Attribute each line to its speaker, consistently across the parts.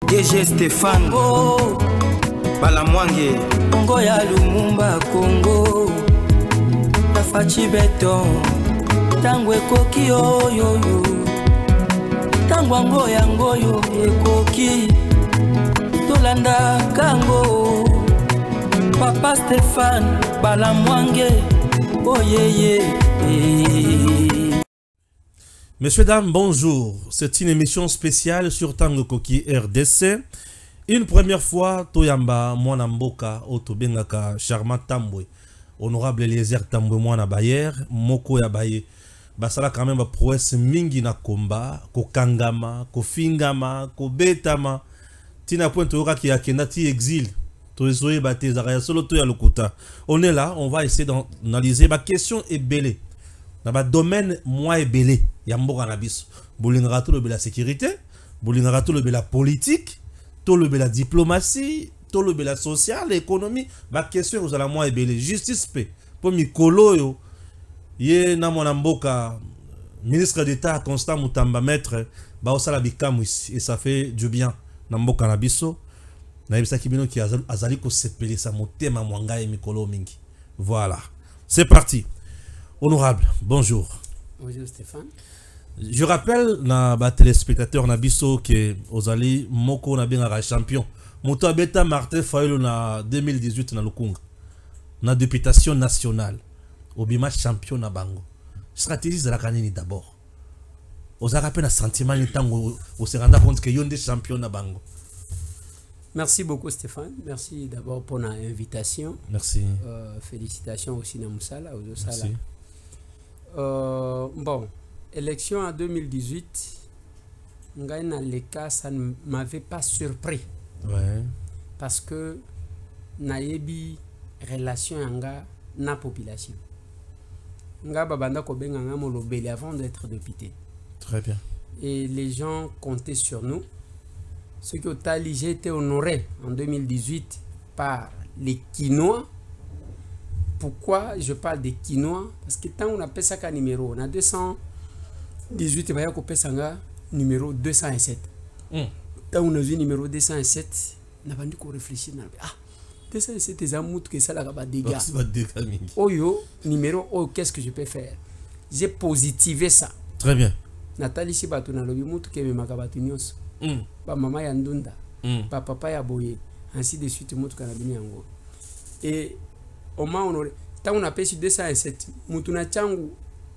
Speaker 1: DG Stéphane Balamwange
Speaker 2: Congo ya Lumumba Congo Tafachi Beton Tango ekoki oyo Tango ngoyo ekoki Tolanda kango Papa Stéphane Balamwange Oh
Speaker 3: Messieurs, dames, bonjour. C'est une émission spéciale sur Tango Koki RDC. Une première fois, Toyamba, Mwana Mboka, Otobengaka, Charmant Tambwe, Honorable Eliezer Tambwe, Mwana Bayer, Moko ya Baye. Basala quand même prouesse mingi na komba, ko kangama, ko fingama, ko betama. Tina point toyoka ki akenda ti exil. Toezoye bate zaraya solo to ya lokuta. On est là, on va essayer d'analyser ma question est belée. Dans le domaine moi et belé, yamboka na biso. Boulingara to le la sécurité, boulingara to le la politique, to le la diplomatie, to le la sociale, l'économie. Ma question vous allez moi et belé, justice paix. Pour Mikolo yo, ye na mona mboka ministre d'État Constant Mutamba maître, ba osala bikamu ici et ça fait du bien na mboka na biso. Na yebisa kibino ki azali ko sepele sa motema mwanga et Mikolo mingi. Voilà. C'est parti. Honorable, bonjour.
Speaker 2: Bonjour Stéphane.
Speaker 3: Je rappelle na ba téléspectateur na biso que ozali moko na benga champion. Moto abeta Martin Fayulu na 2018 na Lukunga. Na députation nationale. Obima champion na bango. Stratégie de la kanini d'abord. Oza rappel na sentiment ni tango o se rendre compte que yonde champion na bango.
Speaker 2: Merci beaucoup Stéphane. Merci d'abord pour l'invitation.
Speaker 3: Merci.
Speaker 2: Félicitations aussi na Moussala, aux Osala.
Speaker 3: Merci.
Speaker 2: Bon, élection en 2018, dans les cas, ça ne m'avait pas surpris.
Speaker 3: Ouais.
Speaker 2: Parce que nayebi relation anga na population. Nga babanda ko benga nga molobeli avant d'être député.
Speaker 3: Très bien.
Speaker 2: Et les gens comptaient sur nous. Ce qui au Tali, j'ai été honoré en 2018 par les Quinois. Pourquoi je parle des Quinois? Parce que tant on appelle ça qu'un numéro, on a 218, il va y avoir numéro 207. Tant on a vu numéro 207, on a pas dû réfléchir. Ah, 207, c'est un mout que ça a des dégâts. Oh yo, numéro, oh, qu'est-ce que je peux faire? J'ai positivé ça.
Speaker 3: Très bien.
Speaker 2: Nathalie Sibatou na lobi mout que me makabatu nyos. Ba maman ya ndunda. Ba papa ya boye. Ainsi de suite mout kanabini yango. Et au moment où on a payé 207, Moutouna Tchangou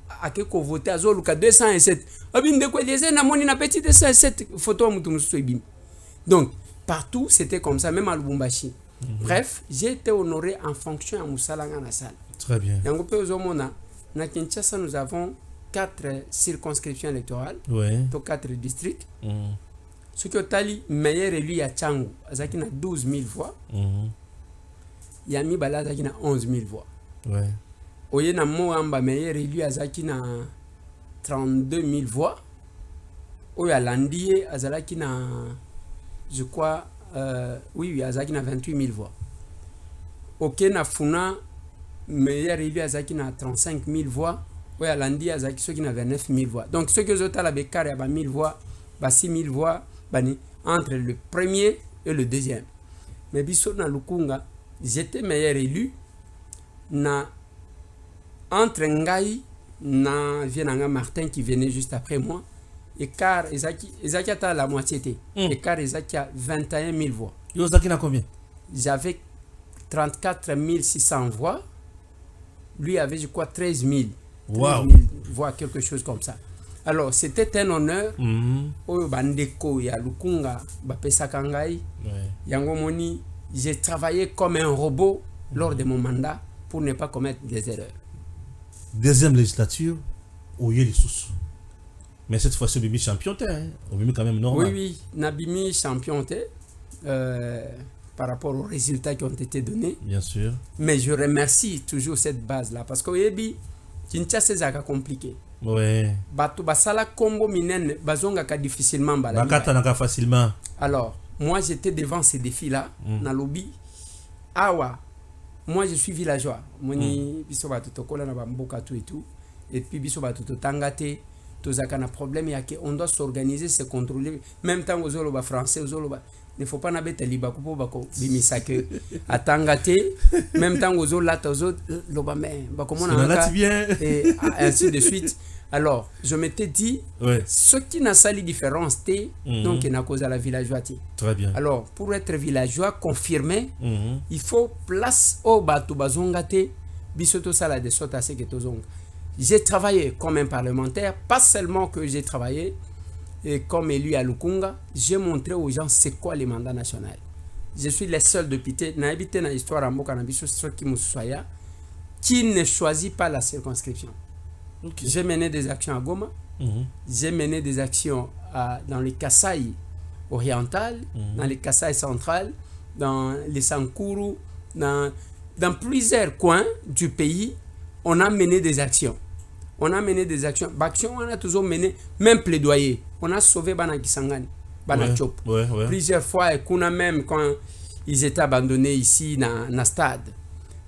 Speaker 2: a voté à Zoluka 207. Abim de quoi les na moni na petit 207 photo Moutouna Soibim. Donc partout c'était comme ça, même à Lubumbashi. Bref, j'ai été honoré en fonction à Moussalanga na salle.
Speaker 3: Très bien.
Speaker 2: Yango pe ozomona na Kinshasa nous avons 4 circonscriptions électorales.
Speaker 3: Ouais.
Speaker 2: Pour 4 districts. Ce qui est allé meilleur élu à Tchangou, Azaki na 12 000 voix. Yami Balazaki na 11 000 voix.
Speaker 3: Ouais.
Speaker 2: Oye na Moamba meilleur élu Azaki na 32 000 voix. Oye Landier Azalaki na, je crois, oui, Azaki na 28 000 voix. Ok na Funa meilleur élu Azaki na 35 000 voix. Oye Landier Azaki ceux qui na 29 000 voix. Donc ceux qui ont la bécare y a 1000 voix, 6 000 voix, entre le premier et le deuxième. Mais biso na Lukunga, j'étais meilleur élu na entre Ngai na Vienanga Martin qui venait juste après moi et car Ezaki a la moitié et car Ezaki a 21 000 voix.
Speaker 3: Yozaki na combien?
Speaker 2: J'avais 34 600 voix, lui avait je crois 13 000 voix, quelque chose comme ça. Alors c'était un honneur au bandeko ya Lukunga bapesa kangai yango moni. J'ai travaillé comme un robot lors de mon mandat pour ne pas commettre des erreurs.
Speaker 3: Deuxième législature, où il y a les sous. Mais cette fois-ci, Bimi champion, on Bimi quand même normal.
Speaker 2: Oui, oui, Nabimi champion, par rapport aux résultats qui ont été donnés.
Speaker 3: Bien sûr.
Speaker 2: Mais je remercie toujours cette base-là parce que Yebi, Kinshasa c'est compliqué.
Speaker 3: Oui.
Speaker 2: Bato basala combo minen bazonga ka difficilement bala.
Speaker 3: Bakata naka facilement.
Speaker 2: Alors, moi j'étais devant ces défis-là, na lobby. Awa, moi je suis villageois. Moni biso bato tokola na bamboka tout et tout. Et puis biso bato tangate. tous un problème, on doit s'organiser, se contrôler. Même temps aux Oloba français, aux Oloba, il ne faut pas n'abeter libaku pour bako bimisake atangate. Même temps aux Oloba, aux autres, loba mais bako mona
Speaker 3: bien
Speaker 2: et ainsi de suite. Alors, je m'étais dit, ce qui n'a pas de différence, donc il n'a cause à la villageoise.
Speaker 3: Très bien.
Speaker 2: Alors, pour être villageois confirmé, il faut place au batu bazongate, bisoto sala de sota seke tozonga. J'ai travaillé comme un parlementaire, pas seulement que j'ai travaillé et comme élu à Lukunga, j'ai montré aux gens c'est quoi les mandats nationaux. Je suis le seul député, n'a habité dans l'histoire en Mokanabiso, qui ne choisit pas la circonscription. Okay. J'ai mené des actions à Goma, j'ai mené des actions dans les Kasaï orientales, dans les Kasaï centrales, dans les Sankuru, dans plusieurs coins du pays. On a mené des actions. On a mené des actions. Action, on a toujours mené, même plaidoyer. On a sauvé Bana Kisangani, Bana Chop. Plusieurs fois, et qu'on a même, quand ils étaient abandonnés ici dans le stade,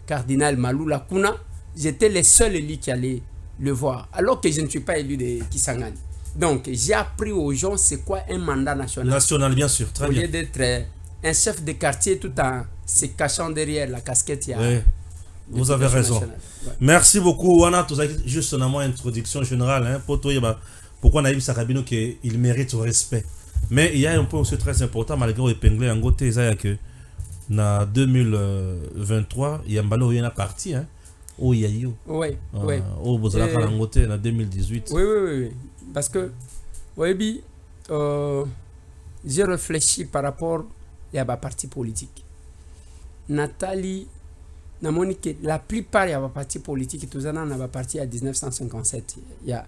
Speaker 2: Cardinal Maloula Kuna, j'étais le seul élu qui allait le voir, alors que je ne suis pas élu de Kisangani. Donc, j'ai appris aux gens c'est quoi un mandat national.
Speaker 3: National, bien sûr, très bien.
Speaker 2: Au lieu d'être un chef de quartier tout en se cachant derrière la casquette.
Speaker 3: Vous avez raison. Merci beaucoup. On a juste une introduction générale. Hein, pour toi, pourquoi Naïb Sarabino qu'il mérite respect. Mais il y a un point aussi très important, malgré l'épinglé en côté, c'est que en 2023, il y a un ballon qui est parti. Hein. Oh, il y a eu.
Speaker 2: Oui.
Speaker 3: Oh, vous avez en côté en 2018.
Speaker 2: Oui. Parce que, oui, j'ai réfléchi par rapport à la parti politique. Nathalie, la plupart des partis politiques, tout ça, on a parti à 1957. Il y a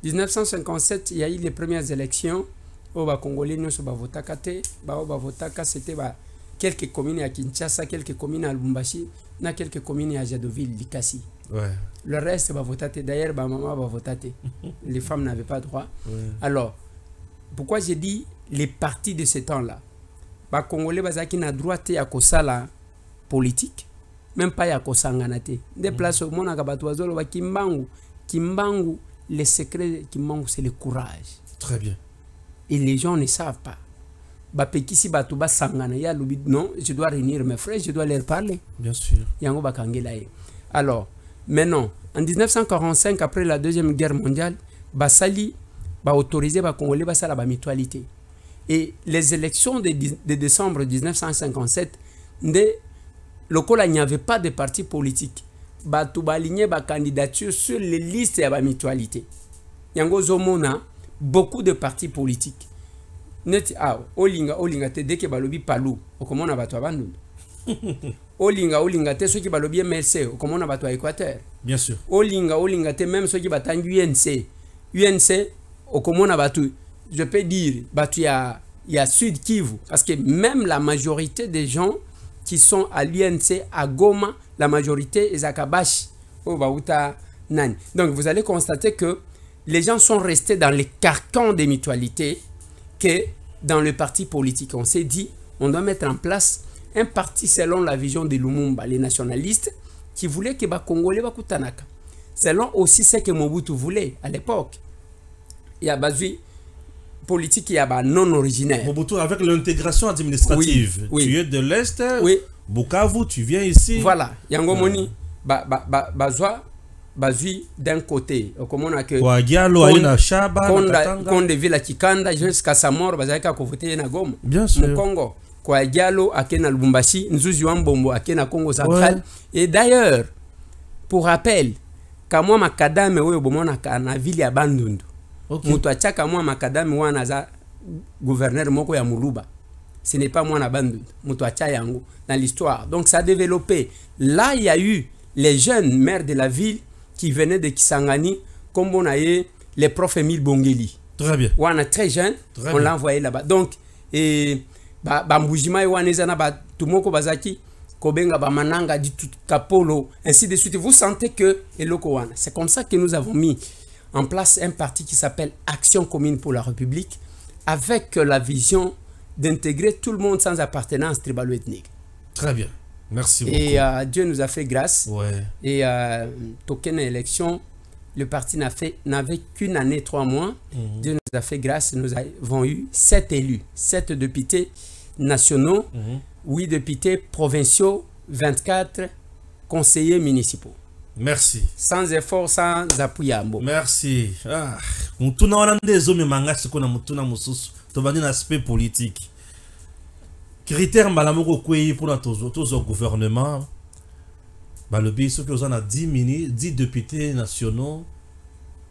Speaker 2: 1957, il y a eu les premières élections. Au Congolais, nous sommes votés. C'était quelques communes à Kinshasa, quelques communes à Lubumbashi, quelques communes à Jadoville, Likasi. Le reste va voter. D'ailleurs, ma maman va voter. Les femmes n'avaient pas droit. Alors, pourquoi j'ai dit les partis de ce temps-là? Les Congolais qui ont droit à la politique, même pas à Kosanganate. Des places au monde à Kimbangu, le secret Kimbangu, c'est le courage.
Speaker 3: Très bien.
Speaker 2: Et les gens ne savent pas. Non, je dois réunir mes frères, je dois leur parler.
Speaker 3: Bien sûr.
Speaker 2: Alors, maintenant, en 1945, après la Deuxième Guerre mondiale, Basali a autorisé les Congolais à la mutualité. Et les élections de décembre 1957, il n'y avait pas de parti politique. Il y aligné des candidatures sur les listes de la mutualité. Il y a beaucoup de partis politiques. Olinga te dès que balobi palou, comment on a battu abandon. Olinga te ceux qui balobi MLC, comment on a battu Équateur.
Speaker 3: Bien sûr.
Speaker 2: Olinga te même ceux qui battent UNC. UNC, comment on a battu. Je peux dire, battu il y a Sud Kivu, parce que même la majorité des gens qui sont à l'UNC, à Goma, la majorité est à Kabash, au Baouta Nani. Donc vous allez constater que les gens sont restés dans les carcans des mutualités que dans le parti politique. On s'est dit, on doit mettre en place un parti selon la vision de Lumumba, les nationalistes, qui voulaient que les Congolais soient Tanaka. Selon aussi ce que Mobutu voulait à l'époque. Il y a Bazui politique, il y a non originaire.
Speaker 3: Mobutu avec l'intégration administrative.
Speaker 2: Oui.
Speaker 3: Tu es de l'Est, Bukavu, tu viens ici.
Speaker 2: Voilà. Yangomoni, Bazui d'un côté, comme on a que Konde Villa Kikanda jusqu'à sa mort, Bazaka Kovote na Goma.
Speaker 3: Bien sûr.
Speaker 2: Au Congo, kwa Diallo akena Lubumbashi, Nzuzi Wambombo akena Congo central. Et d'ailleurs, pour rappel, kamwa makadame oyo bomona kana ville ya Bandundu. Mutu achaka mwa makadame wana za gouverneur moko ya Muluba. Ce n'est pas moi na Bandundu. Mutu acha yango dans l'histoire. Donc ça a développé. Là, il y a eu les jeunes maires de la ville qui venaient de Kisangani, comme on a eu les profs Emile Bongeli.
Speaker 3: Très bien.
Speaker 2: On a très jeune, on l'a envoyé là-bas. Donc, Bambujima et Wanezana, Tumoko Bazaki, Kobenga, Bamananga, Kapolo, ainsi de suite. Vous sentez que c'est comme ça que nous avons mis en place un parti qui s'appelle Action commune pour la République, avec la vision d'intégrer tout le monde sans appartenance tribalo-ethnique.
Speaker 3: Très bien. Merci beaucoup.
Speaker 2: Et Dieu nous a fait grâce.
Speaker 3: Ouais.
Speaker 2: Et token élection, Le parti n'avait qu'une année, 3 mois. Dieu nous a fait grâce. Nous avons eu 7 élus, 7 députés nationaux, 8 députés provinciaux, 24 conseillers municipaux.
Speaker 3: Merci.
Speaker 2: Sans effort, sans appui à mot.
Speaker 3: Merci. Ah, mutuna wana ndezo me manga siko na mutuna mususu. Tobandi na aspect politique. Critère malamoko kwei pour notre gouvernement. Bah le pays ceux qui ont 10 députés nationaux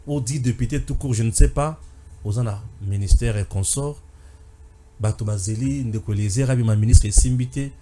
Speaker 3: ou 10 députés tout court, je ne sais pas. Aux en ministère et consort. Bah to bazeli ndeko lezer abi ma ministre simbité.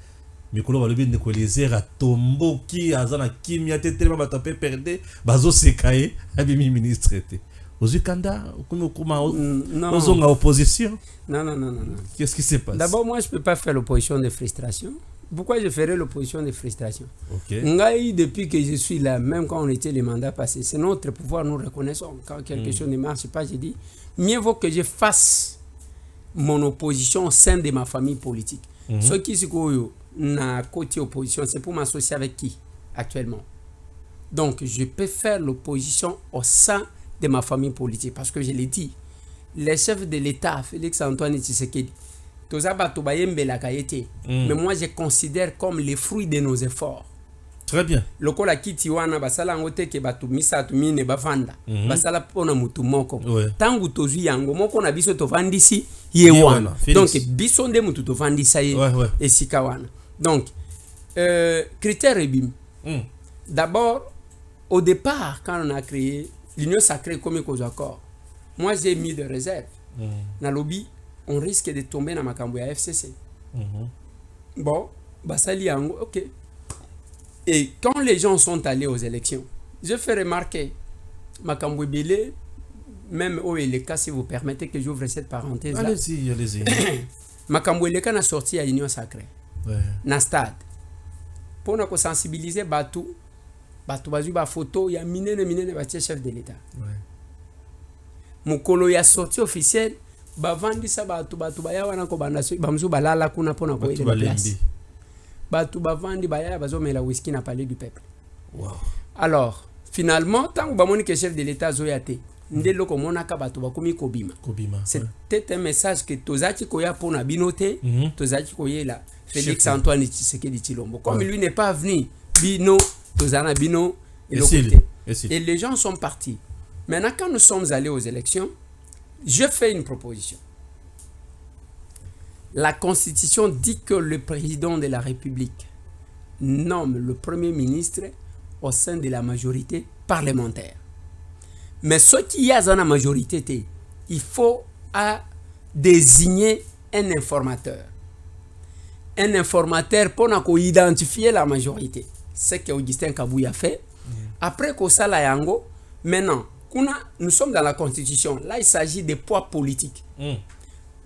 Speaker 3: Mikolo balobi ndeko lezer a tombo ki azana kimia te tellement batape perdre bazo sekaye abi mi ministre te. Ozukanda kuma ozonga opposition.
Speaker 2: Non.
Speaker 3: Qu'est-ce qui se passe?
Speaker 2: D'abord, moi, je ne peux pas faire l'opposition de frustration. Pourquoi je ferais l'opposition de frustration?
Speaker 3: Okay.
Speaker 2: Ngaï, depuis que je suis là, même quand on était les mandats passés, c'est notre pouvoir, nous reconnaissons. Quand quelque chose ne marche pas, je dis, mieux vaut que je fasse mon opposition au sein de ma famille politique. Ceux qui sont na côté opposition, c'est pour m'associer avec qui actuellement? Donc, je peux faire l'opposition au sein de ma famille politique. Parce que je l'ai dit, les chefs de l'État, Félix Antoine Tshisekedi, mais moi je considère comme les fruits de nos efforts.
Speaker 3: Très bien.
Speaker 2: Lokola kiti wana basala ngote ke batu misatu mine bavanda basala pona mutu moko tangu tozwi yango moko na biso tovandisi ye wana donc biso nde mutu tovandisa ye esika wana donc critère ebim d'abord au départ quand on a créé l'Union sacrée comme cause accord, moi j'ai mis de réserve na lobby on risque de tomber dans makambo ya FCC. Bon basali yango ok. Et quand les gens sont allés aux élections, je fais remarquer, Makambo Bélé, même au Eleka, si vous permettez que j'ouvre cette parenthèse là.
Speaker 3: Allez-y, allez-y.
Speaker 2: Makambo Eleka n'a sorti à l'Union sacrée. Na stade. Pour nous sensibiliser, Batou bazu ba photo, il y a minene bâti chef de l'État. Mukolo ya sorti officiel, bavandi sa Batou baya wana ko banda so bamzu balala kuna pona ko ile place. Batou bavandi baya bazomela whisky na palais du peuple.
Speaker 3: Wow.
Speaker 2: Alors, finalement, tant que chef de l'État zoyate, ndelo ko monaka batou bakomi kobima. C'était un message que tozaki koya pona binote, tozaki koyela Félix Antoine Tshisekedi Tshilombo. Comme lui n'est pas venu, bino tozana bino et les gens sont partis. Maintenant quand nous sommes allés aux élections, je fais une proposition. La Constitution dit que le président de la République nomme le Premier ministre au sein de la majorité parlementaire. Mais ce qui y a dans la majorité, il faut désigner un informateur. Un informateur pour identifier la majorité. C'est ce qu'Augustin Kabouy a fait. Après Kosala Yango, maintenant, nous sommes dans la Constitution. Là, il s'agit des poids politiques.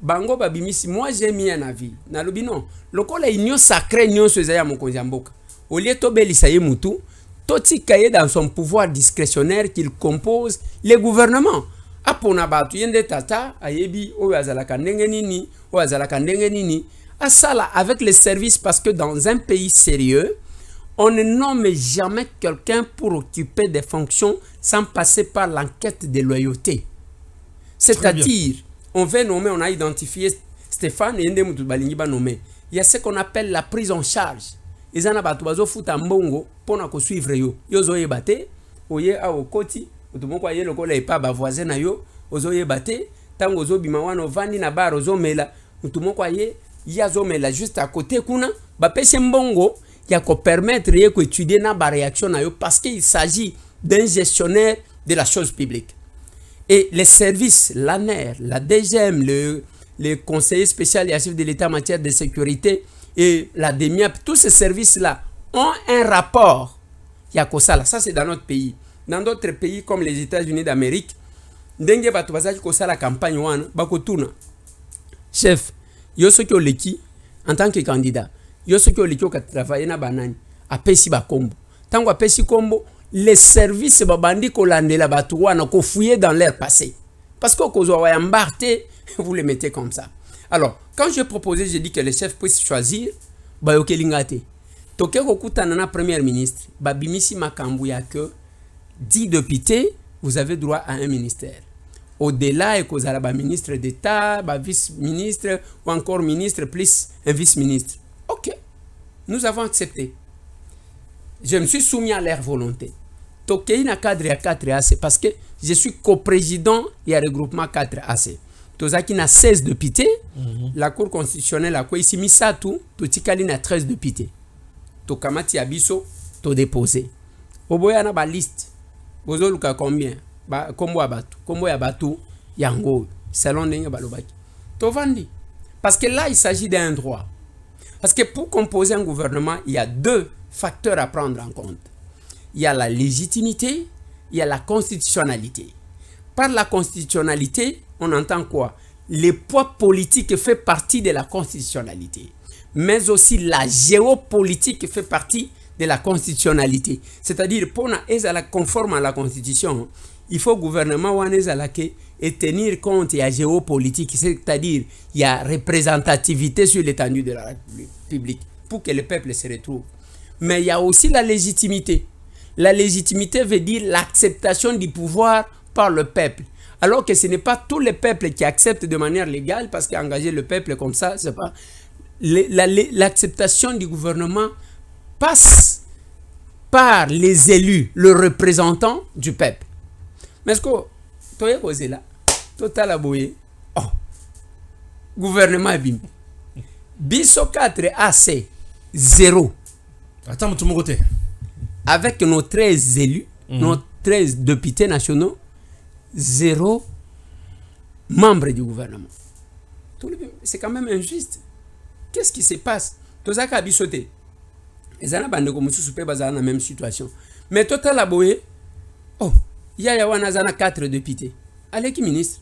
Speaker 2: Bango babimisi, moi j'ai mis un avis. Nalobi non. Lokola union sacrée union sezaya mokonzi mboka. Au lieu tobelisa ye mutu, toti kaye dans son pouvoir discrétionnaire qu'il compose les gouvernements. Apona batu yende tata ayebi o azalaka ndenge nini, o azalaka ndenge nini. Asala avec les services parce que dans un pays sérieux, on ne nomme jamais quelqu'un pour occuper des fonctions sans passer par l'enquête de loyauté. C'est-à-dire on veut nommer, on a identifié Stéphane et Ndemoutou Balingi ba nommé. Il y a ce qu'on appelle la prise en charge. Ils en ont bazo futa mbongo pour na ko suivre yo. Yo zoye bate, oye a okoti, otumoko aye lokola epa ba voisin na yo, ozoye bate, tango zo bima wana vandi na bar ozomela, otumoko aye ya zomela juste à côté kuna, ba pese mbongo ya ko permettre ye ko étudier na ba réaction na yo parce qu'il s'agit d'un gestionnaire de la chose publique. Et les services, l'ANER, la DGM, le conseiller spécial et chef de l'État en matière de sécurité et la DEMIAP, tous ces services-là ont un rapport. Yakosala, ça c'est dans notre pays. Dans d'autres pays comme les États-Unis d'Amérique, Ndenge Batouazaki Kosala campagne wana, Bakotuna. Chef, yo soki oleki en tant que candidat, yo soki oleki ka travailler na banani, apesi ba kombo. Tango apesi kombo, les services babandi kolandela batu wana ko fouiller dans leur passé. Parce que kozwa ya mbarte, vous les mettez comme ça. Alors, quand j'ai proposé, j'ai dit que les chefs puissent choisir ba yokelingate. Toke kokutana na premier ministre, babimisi makambu ya que 10 députés vous avez droit à un ministère. Au-delà, et vous avez un ministre d'État, un vice-ministre, ou encore ministre, plus un vice-ministre. Ok, nous avons accepté. Je me suis soumis à leur volonté. Tokei na cadre à 4AC parce que je suis coprésident et à regroupement 4AC. Tozaki na 16 députés, la Cour constitutionnelle a quoi ici mis ça tout, Totikali na 13 députés. Tokamati abiso, to déposé. Oboya na ba liste. Bozo luka combien? Ba kombo ya batu yango selon ndenge balobaki. Tovandi. Parce que là il s'agit d'un droit. Parce que pour composer un gouvernement, il y a deux facteurs à prendre en compte. Il y a la légitimité, il y a la constitutionnalité. Par la constitutionnalité, on entend quoi? Le poids politique fait partie de la constitutionnalité. Mais aussi la géopolitique fait partie de la constitutionnalité. C'est-à-dire, pour être conforme à la constitution, il faut gouvernement et tenir compte de la géopolitique. C'est-à-dire, il y a représentativité sur l'étendue de la République pour que le peuple se retrouve. Mais il y a aussi la légitimité. La légitimité veut dire l'acceptation du pouvoir par le peuple. Alors que ce n'est pas tout le peuple qui accepte de manière légale, parce qu'engager le peuple comme ça, c'est pas... L'acceptation du gouvernement passe par les élus, le représentant du peuple. Mais est-ce que tu as posé là? Total aboyé. Oh. Gouvernement bim. Biso 4 AC 0.
Speaker 3: Attends, tout mon côté.
Speaker 2: Avec nos 13 élus, nos 13 députés nationaux, 0 membres du gouvernement. C'est quand même injuste. Qu'est-ce qui se passe? Tozaka bisoté. Les ana bande comme sous dans la même situation. Mais total aboyé. Oh, il y a 4 députés. Allez qui ministre?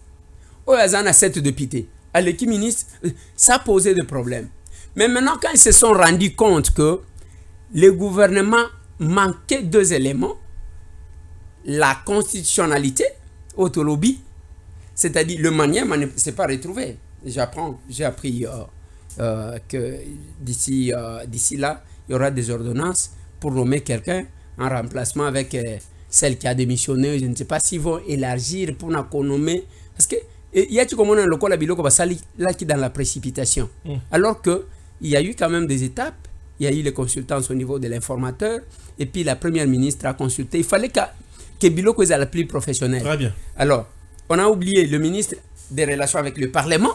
Speaker 2: Oh, il y a 7 députés. Allez qui ministre? Ça posait des problèmes. Mais maintenant, quand ils se sont rendus compte que le gouvernement manquait 2 éléments, la constitutionnalité, autolobby, c'est-à-dire le manière ne s'est pas retrouvé. J'ai appris que d'ici là, il y aura des ordonnances pour nommer quelqu'un en remplacement avec celle qui a démissionné. Je ne sais pas s'ils vont élargir pour nous nommer. Parce que il y a tout comme on a le col à Biloko là qui est dans la précipitation. Alors que il y a eu quand même des étapes. Il y a eu les consultances au niveau de l'informateur. Et puis la première ministre a consulté. Il fallait que Biloko soit la plus professionnelle.
Speaker 3: Très bien.
Speaker 2: Alors, on a oublié le ministre des Relations avec le Parlement.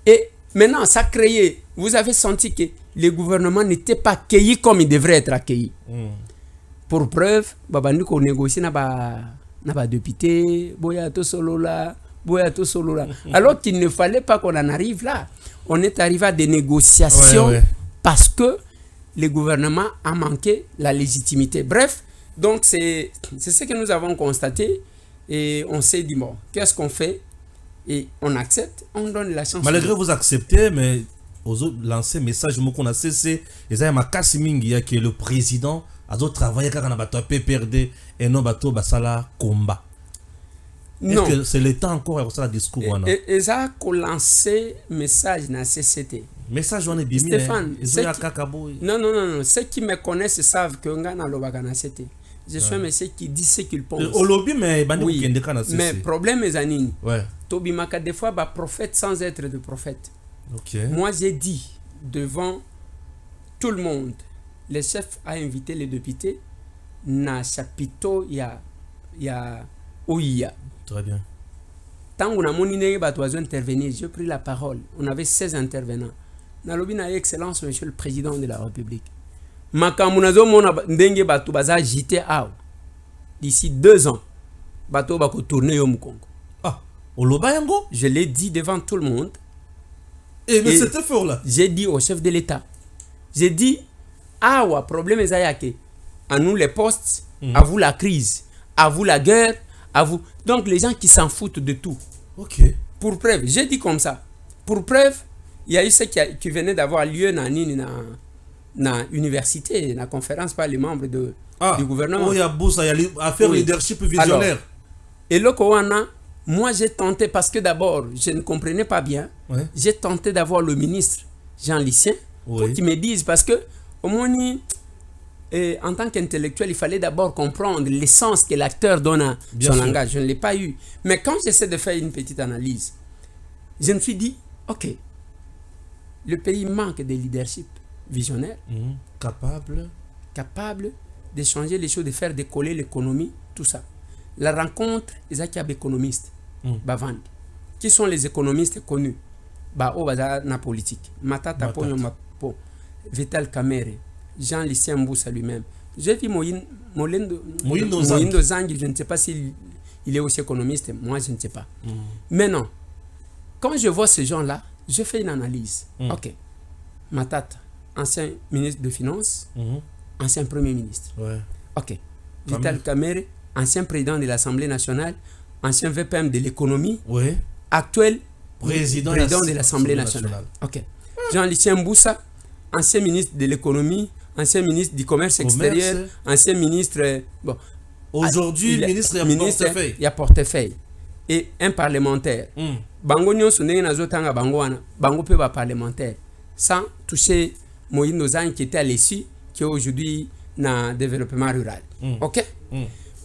Speaker 2: Et maintenant, ça a créé... Vous avez senti que le gouvernement n'était pas accueilli comme il devrait être accueilli. Pour preuve, on négocie avec député, alors qu'il ne fallait pas qu'on en arrive là. On est arrivé à des négociations parce que le gouvernement a manqué la légitimité. Bref, donc c'est ce que nous avons constaté et on s'est dit, bon, qu'est-ce qu'on fait? Et on accepte, on donne la chance.
Speaker 3: Malgré vous acceptez, mais aux autres lancer message qu'on a cessé, et ça y a ma Kassimingi qui est le président, a d'autres travailler quand on a battu PPRD et non battu Basala combat. Est-ce que c'est le temps encore pour ça le discours?
Speaker 2: Et ça a lancé message dans CCT.
Speaker 3: Message on est bien.
Speaker 2: Stéphane, non, ceux qui me connaissent savent que on a dans CCT. Je suis un monsieur qui dit ce qu'il pense.
Speaker 3: Au lobby, mais
Speaker 2: oui, mais problème est anine. Tobi Maka des fois bah prophète sans être de prophète. Moi j'ai dit devant tout le monde, le chef a invité les députés na chapiteau il y a OIA.
Speaker 3: Très bien.
Speaker 2: Tant qu'on a moniné bah toi intervenir, j'ai pris la parole. On avait 16 intervenants. Na lobi na excellence monsieur le président de la République. Makamunazo mona ndenge batu baza jité aw. D'ici 2 ans, bato bako tourner au Mukongo.
Speaker 3: Ah, au Lobayango?
Speaker 2: Je l'ai dit devant tout le monde.
Speaker 3: Et mais c'était fort là.
Speaker 2: J'ai dit au chef de l'État. J'ai dit, ah ouais, problème est zayake. À nous les postes, à vous la crise, à vous la guerre, à vous. Donc les gens qui s'en foutent de tout.
Speaker 3: Ok.
Speaker 2: Pour preuve, j'ai dit comme ça. Pour preuve, il y a eu ce qui venait d'avoir lieu dans l'université, dans la conférence par les membres du gouvernement.
Speaker 3: Oh, il y a Boussa, il y a affaire leadership visionnaire. Alors,
Speaker 2: et là, moi j'ai tenté, parce que d'abord, je ne comprenais pas bien, j'ai tenté d'avoir le ministre Jean Lycien pour qu'il me dise, parce que au moins, et en tant qu'intellectuel, il fallait d'abord comprendre l'essence que l'acteur donne à
Speaker 3: Bien
Speaker 2: son
Speaker 3: sûr.
Speaker 2: langage. Je ne l'ai pas eu. Mais quand j'essaie de faire une petite analyse, je me suis dit, ok, le pays manque de leadership visionnaire, capable de changer les choses, de faire décoller l'économie, tout ça. La rencontre, les économistes, bavandi. Qui sont les économistes connus? Na politique. Matata Ponyo Mapo, Vital Kamere, Jean-Lucien Mboussa lui-même. J'ai vu Moïndo Zangi, je ne sais pas s'il est aussi économiste, moi je ne sais pas. Mais non, quand je vois ces gens-là, je fais une analyse. Ok, Matata, ancien ministre de Finances, ancien Premier ministre.
Speaker 3: Ouais.
Speaker 2: Ok, Vital Kamere, ancien président de l'Assemblée nationale, ancien VPM de l'économie,
Speaker 3: Ouais.
Speaker 2: actuel
Speaker 3: Président
Speaker 2: de l'Assemblée nationale. Ok. Jean-Lucien Mboussa, ancien ministre de l'économie, ancien ministre du commerce extérieur, ancien ministre. Bon.
Speaker 3: Aujourd'hui, ministre et portefeuille.
Speaker 2: Il y a portefeuille. Et un parlementaire. Bango nyonso ndenge nazotanga bango wana, bango pe ba parlementaire. Sans toucher Moïse Nozan qui était à l'issue, qui est aujourd'hui dans le développement rural. Ok?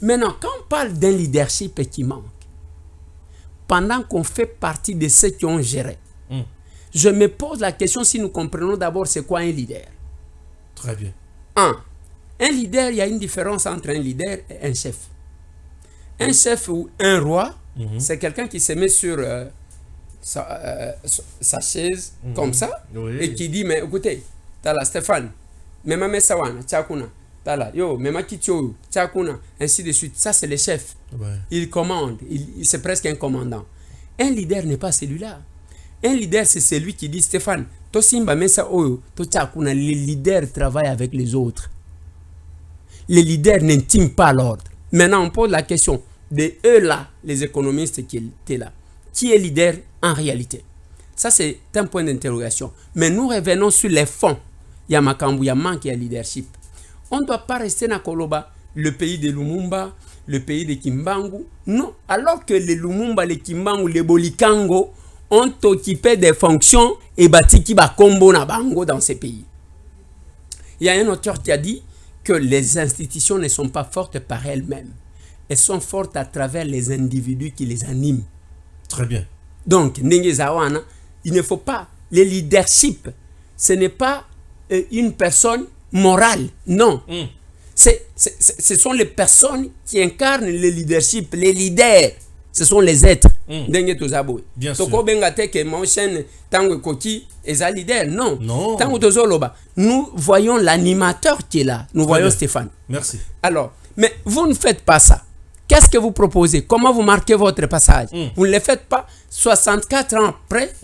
Speaker 2: Maintenant, quand on parle d'un leadership qui manque, pendant qu'on fait partie de ceux qui ont géré, je me pose la question si nous comprenons d'abord c'est quoi un leader.
Speaker 3: Très bien.
Speaker 2: Un leader, il y a une différence entre un leader et un chef. Un chef ou un roi, c'est quelqu'un qui se met sur sa chaise comme ça,
Speaker 3: Oui.
Speaker 2: et qui dit, mais écoutez, t'as Stéphane, même à Sawana, tchakuna, t'as là, yo, même à Kitio, tchakuna, ainsi de suite. Ça, c'est le chef.
Speaker 3: Ouais.
Speaker 2: Il commande, c'est presque un commandant. Un leader n'est pas celui-là. Un leader, c'est celui qui dit, Stéphane, to simba mesa oyo, to tchakuna, les leaders travaillent avec les autres. Les leaders n'intiment pas l'ordre. Maintenant, on pose la question de eux là, les économistes qui étaient là. Qui est leader en réalité? Ça, c'est un point d'interrogation. Mais nous revenons sur les fonds. Il y a Makambu, il y a manque, il y a leadership. On ne doit pas rester dans Koloba, le pays de Lumumba, le pays de Kimbangu. Non. Alors que les Lumumba, les Kimbangu, les Bolikango ont occupé des fonctions et bâti qui va combo na bango dans ces pays. Il y a un auteur qui a dit que les institutions ne sont pas fortes par elles-mêmes. Elles sont fortes à travers les individus qui les animent.
Speaker 3: Très bien. Donc,
Speaker 2: il ne faut pas. Le leadership, ce n'est pas une personne morale. Non. Ce sont les personnes qui incarnent le leadership. Les leaders, ce sont les êtres.
Speaker 3: Bien sûr.
Speaker 2: Non. Nous voyons l'animateur qui est là. Nous voyons bien. Stéphane.
Speaker 3: Merci.
Speaker 2: Alors, mais vous ne faites pas ça. Qu'est-ce que vous proposez? Comment vous marquez votre passage? Vous ne le faites pas. 64 ans après,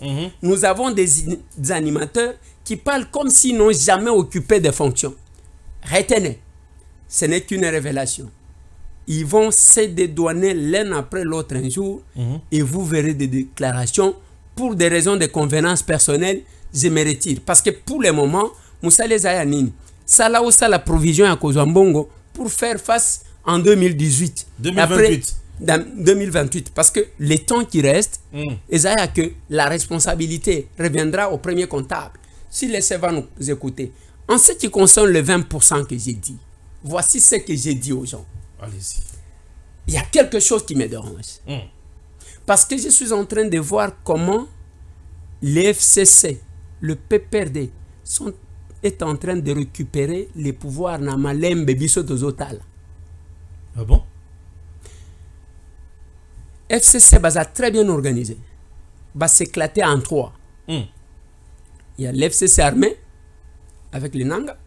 Speaker 2: nous avons des animateurs qui parlent comme s'ils n'ont jamais occupé de fonctions. Retenez, ce n'est qu'une révélation. Ils vont se dédouaner l'un après l'autre un jour et vous verrez des déclarations pour des raisons de convenance personnelle. Je me retire. Parce que pour le moment, Moussa Lezayanine, ça là où ça la provision à Kozambongo pour faire face en 2018.
Speaker 3: 2028.
Speaker 2: Après, 2028. Parce que le temps qui reste, et que la responsabilité reviendra au premier comptable. Si les va nous écouter. En ce qui concerne le 20% que j'ai dit, voici ce que j'ai dit aux gens.
Speaker 3: Allez-y.
Speaker 2: Il y a quelque chose qui me dérange. Parce que je suis en train de voir comment les FCC, le PPRD, est en train de récupérer les pouvoirs dans Malembe Biso Tozotal.
Speaker 3: Ah bon?
Speaker 2: FCC va très bien organisé. Va s'éclater en trois. Il y a l'FCC armé avec les Nanga.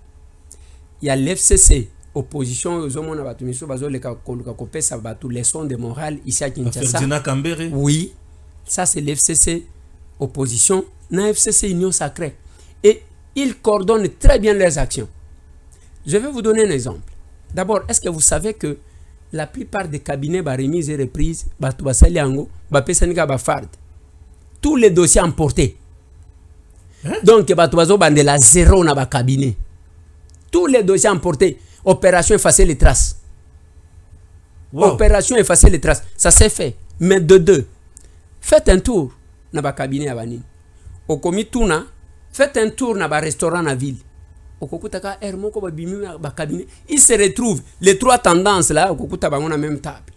Speaker 2: Il y a l'FCC opposition aux hommes on a battu les leçons de morale ici à Kinshasa. Oui, ça c'est l'FCC opposition. Dans l'FCC Union Sacrée. Et ils coordonnent très bien leurs actions. Je vais vous donner un exemple. D'abord, est-ce que vous savez que la plupart des cabinets remis et reprises, tous les dossiers emportés. Donc, de la zéro dans le cabinet. Tous les dossiers emportés. Opération effacer les traces. Wow. Opération effacer les traces. Ça s'est fait. Mais de deux, faites un tour dans le cabinet à Vanine. Au commis Touna, faites un tour dans le restaurant à la ville. okokutaka hermoko babimi ba cabinet, ils se retrouvent les trois tendances là okokuta bango na même table.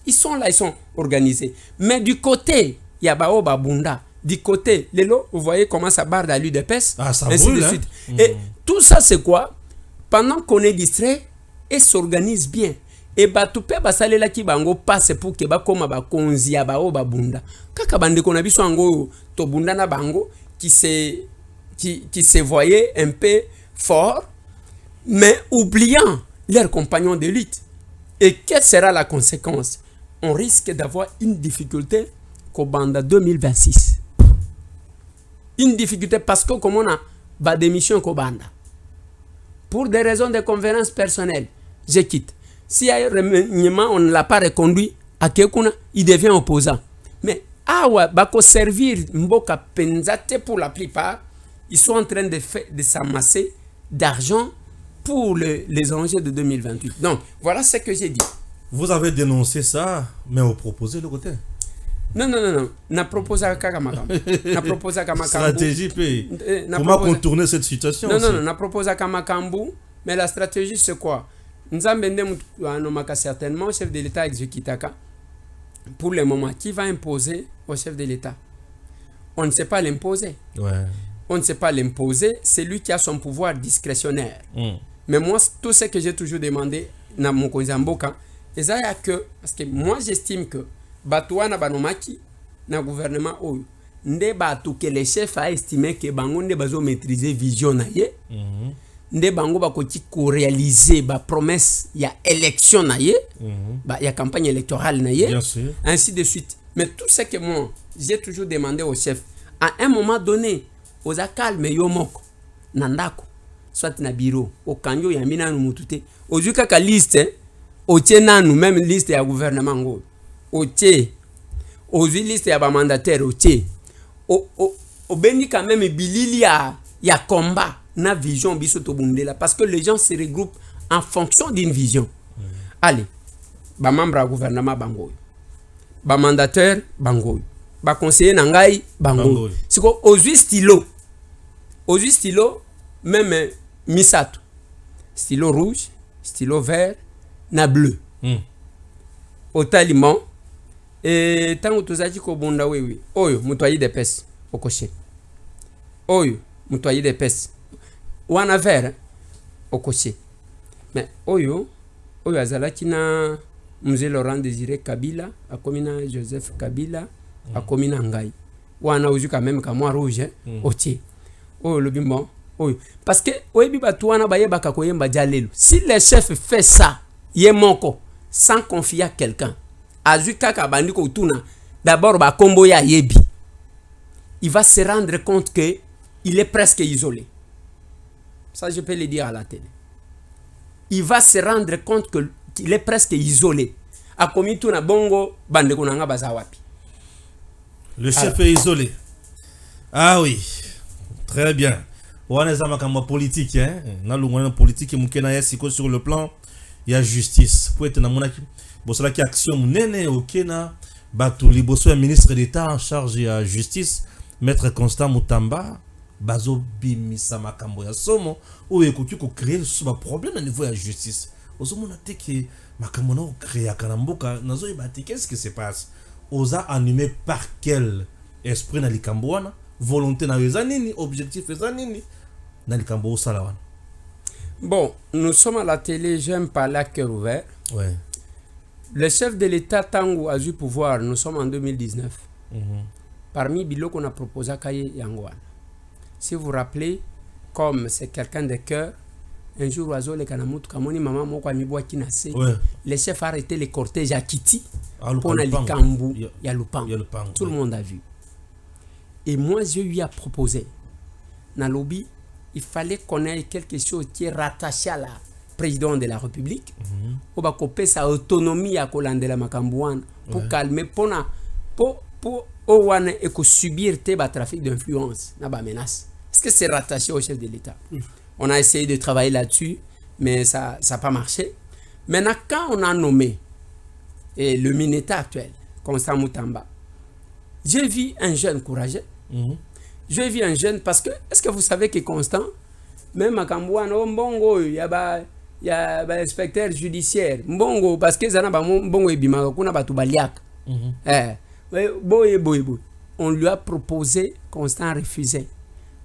Speaker 2: Ils sont là, ils sont organisés. Mais du côté Yabao Babunda, du côté Lelo, vous voyez comment ça barre à l'UDPS,
Speaker 3: ça
Speaker 2: ainsi
Speaker 3: brûle,
Speaker 2: de suite. Et tout ça c'est quoi? Pendant qu'on est distrait, et s'organise bien. Et batupe basalela ki bango passe pour que ba koma ba konzi ya bao babunda. Kaka bande kona biso ango to bunda na bango qui se voyait un peu fort, mais oubliant leurs compagnons de lutte. Et quelle sera la conséquence? On risque d'avoir une difficulté qu'au Banda 2026. Une difficulté parce que comme on a ba démission qu'au Banda. Pour des raisons de convenance personnelle, je quitte. Si y a un remaniement, on ne l'a pas reconduit à Kekuna, il devient opposant. Mais bako servir Mboka Penzate pour la plupart, ils sont en train de s'amasser d'argent pour les enjeux de 2028. Donc, voilà ce que j'ai dit.
Speaker 3: Vous avez dénoncé ça, mais vous proposez le côté.
Speaker 2: Non. Na proposé à Kakamakam. Na proposé à Kamakambu.
Speaker 3: Stratégie, comment contourner cette situation?
Speaker 2: Non, na proposé à Kamakambu. Mais la stratégie, c'est quoi? Nous avons certainement chef de l'État exécutaka. Pour le moment, qui va imposer au chef de l'État? On ne sait pas l'imposer.
Speaker 3: Ouais.
Speaker 2: On ne sait pas l'imposer. C'est lui qui a son pouvoir discrétionnaire. Mais moi, tout ce que j'ai toujours demandé na Mokozamboka, c'est que, parce que moi j'estime que Batouana Banomaki, na gouvernement oyo, nde batu que les chefs a estimé que bango nde bazo maîtriser vision na ye, nde bango bakoti ko réaliser ba promesse ya élection na ye, ba ya campagne électorale na ye, ainsi de suite. Mais tout ce que moi j'ai toujours demandé aux chefs, à un moment donné, aux calme yomoko, nandako, soit na bureau, au kanyo ya mina numutute, aux kaka liste, au tient nous même liste ya gouvernement ngo, au tient, aux liste ya ba mandataire au tient, au béni quand même bilili ya combat na vision biso to bundela parce que les gens se regroupent en fonction d'une vision. Allez, ba membre du gouvernement bango, ba mandataire bango, ba conseiller nangai bango. C'est quoi aux stylo, même misato, stylo rouge, stylo vert, na bleu. Au taliman et tant que tu ko bunda oui oyo mutoyi de pes okoche oyo mutoyi de pes wana vert okoche mais oyo azalaki na Mzee Laurent Désiré Kabila akomina Joseph Kabila akomina ngai wana ozu quand même ka moi rouge otie oyo le bimbo oyo parce que oyebi batwana bayeba ka koyemba jalelo si le chef fait ça yemoko sans confier à quelqu'un azuka kabandiko utuna d'abord ba kombo ya yebi il va se rendre compte que il est presque isolé. Ça je peux le dire à la télé. Il va se rendre compte que qu'il est presque isolé. A komi tuna bongo bandeko nanga bazawapi.
Speaker 3: Le chef est isolé. Ah oui. Très bien. On est en politique hein. Na lungwana politique mukena ya siko sur le plan il y a justice. Pour être na monaki bosala ki action nene okena batu liboso ya ministre d'État en charge de la justice maître Constant Mutamba bazo bimisa makambo ya somo ou ekoki ko créer ce problème au niveau de la justice. Ozomona te que makambo na créer kanamboka nazo ibati qu'est-ce qui se passe? Oza animé par quel esprit na likambo wana? Volonté na nini, objectif nini na likambo osala wana?
Speaker 2: Bon, nous sommes à la télé, j'aime parler à cœur ouvert.
Speaker 3: Ouais.
Speaker 2: Le chef de l'État Tango a eu pouvoir, nous sommes en 2019. Parmi Bilo qu'on a proposé à Kaye Yangouane. Si vous vous rappelez, comme c'est quelqu'un de cœur, un jour, oiseau le Kanamut, Kamoni, maman, moko amiboa kinase, le chef a arrêté les cortèges à Kiti, pour aller Kambu, Yalupangu. Tout le monde a vu. Et moi, je lui ai proposé, dans le lobby, il fallait qu'on ait quelque chose qui est rattaché à la président de la République, pour couper sa autonomie à Kolandela Makambouane, pour calmer, pour subir le trafic d'influence, na menace. Est-ce que c'est rattaché au chef de l'État? On a essayé de travailler là-dessus, mais ça n'a pas marché. Maintenant, quand on a nommé le ministre actuel, Constant Mutamba, j'ai vu un jeune courageux. J'ai vu un jeune parce que, est-ce que vous savez que Constant, même à Kambouan, Mbongo, il y a un inspecteur judiciaire. Mbongo, parce que ça n'a pas Mbongo et Bima, qu'on a pas tout baliak. Boy. On lui a proposé, Constant a refusé.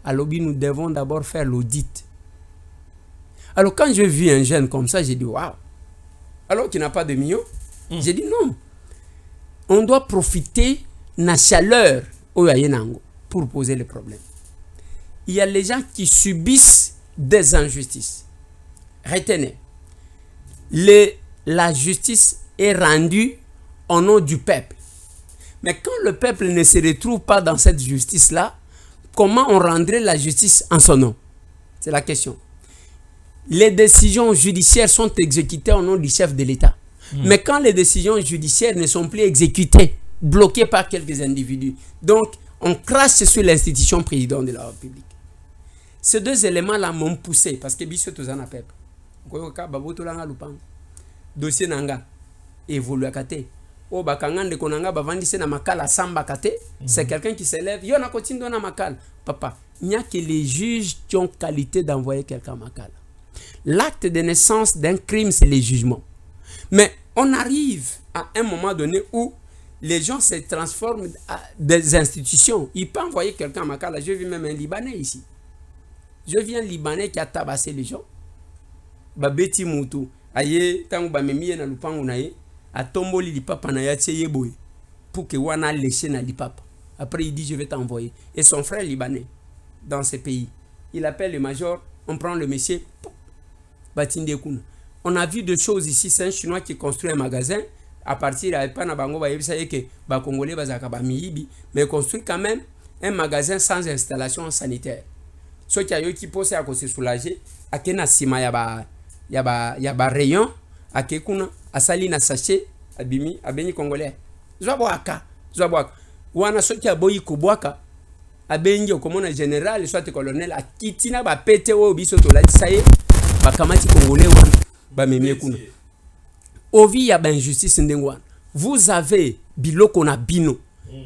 Speaker 2: Alors, nous devons d'abord faire l'audit. Alors, quand je vis un jeune comme ça, j'ai dit waouh. Alors qu'il n'a pas de millions, j'ai dit non. On doit profiter de la chaleur pour poser les problèmes. Il y a les gens qui subissent des injustices. Retenez, la justice est rendue au nom du peuple. Mais quand le peuple ne se retrouve pas dans cette justice-là, comment on rendrait la justice en son nom? C'est la question. Les décisions judiciaires sont exécutées au nom du chef de l'État. Mais quand les décisions judiciaires ne sont plus exécutées, bloquées par quelques individus, donc on crache sur l'institution président de la République. Ces deux éléments-là m'ont poussé, parce que biso tozana peuple. Dossier nanga évolue à kate. O bakangande konanga bavandise na makala samba kate. C'est quelqu'un qui s'élève. Yo na continue na makala. Papa, il n'y a que les juges qui ont qualité d'envoyer quelqu'un à makala. L'acte de naissance d'un crime, c'est les jugements. Mais on arrive à un moment donné où les gens se transforment à des institutions. Il peut envoyer quelqu'un à makala. Je vis même un Libanais ici. Je viens un Libanais qui a tabassé les gens. Babeti mutu. Aye, tangu bamemiye na lupangu na ye. A tomboli lipapa na ya tseye boy. Pour que wana léché na lipapa. Après il dit je vais t'envoyer. Et son frère libanais dans ce pays. Il appelle le major. On prend le monsieur. Batinde kuna. On a vu des choses ici. C'est un Chinois qui construit un magasin. À partir de pas na bango ba yebisa que ba Congolais bazaka ba miyibi. Mais construit quand même un magasin sans installation sanitaire. Ceux qui a eu qui posent à se soulager. A kena sima ya ba rayon. A kekuna. A sali na sachet. Abimi. Abeni Congolais. Zwaboaka. Wana ceux qui a boyi kubwaka. Abengi okomona général. Soit colonel. A kitina ba pete o biso to la saye. Ba kamati Congolais wana. Ba memie kuna. Ovi ya ba injustice ndengwana. Vous avez biloko na bino.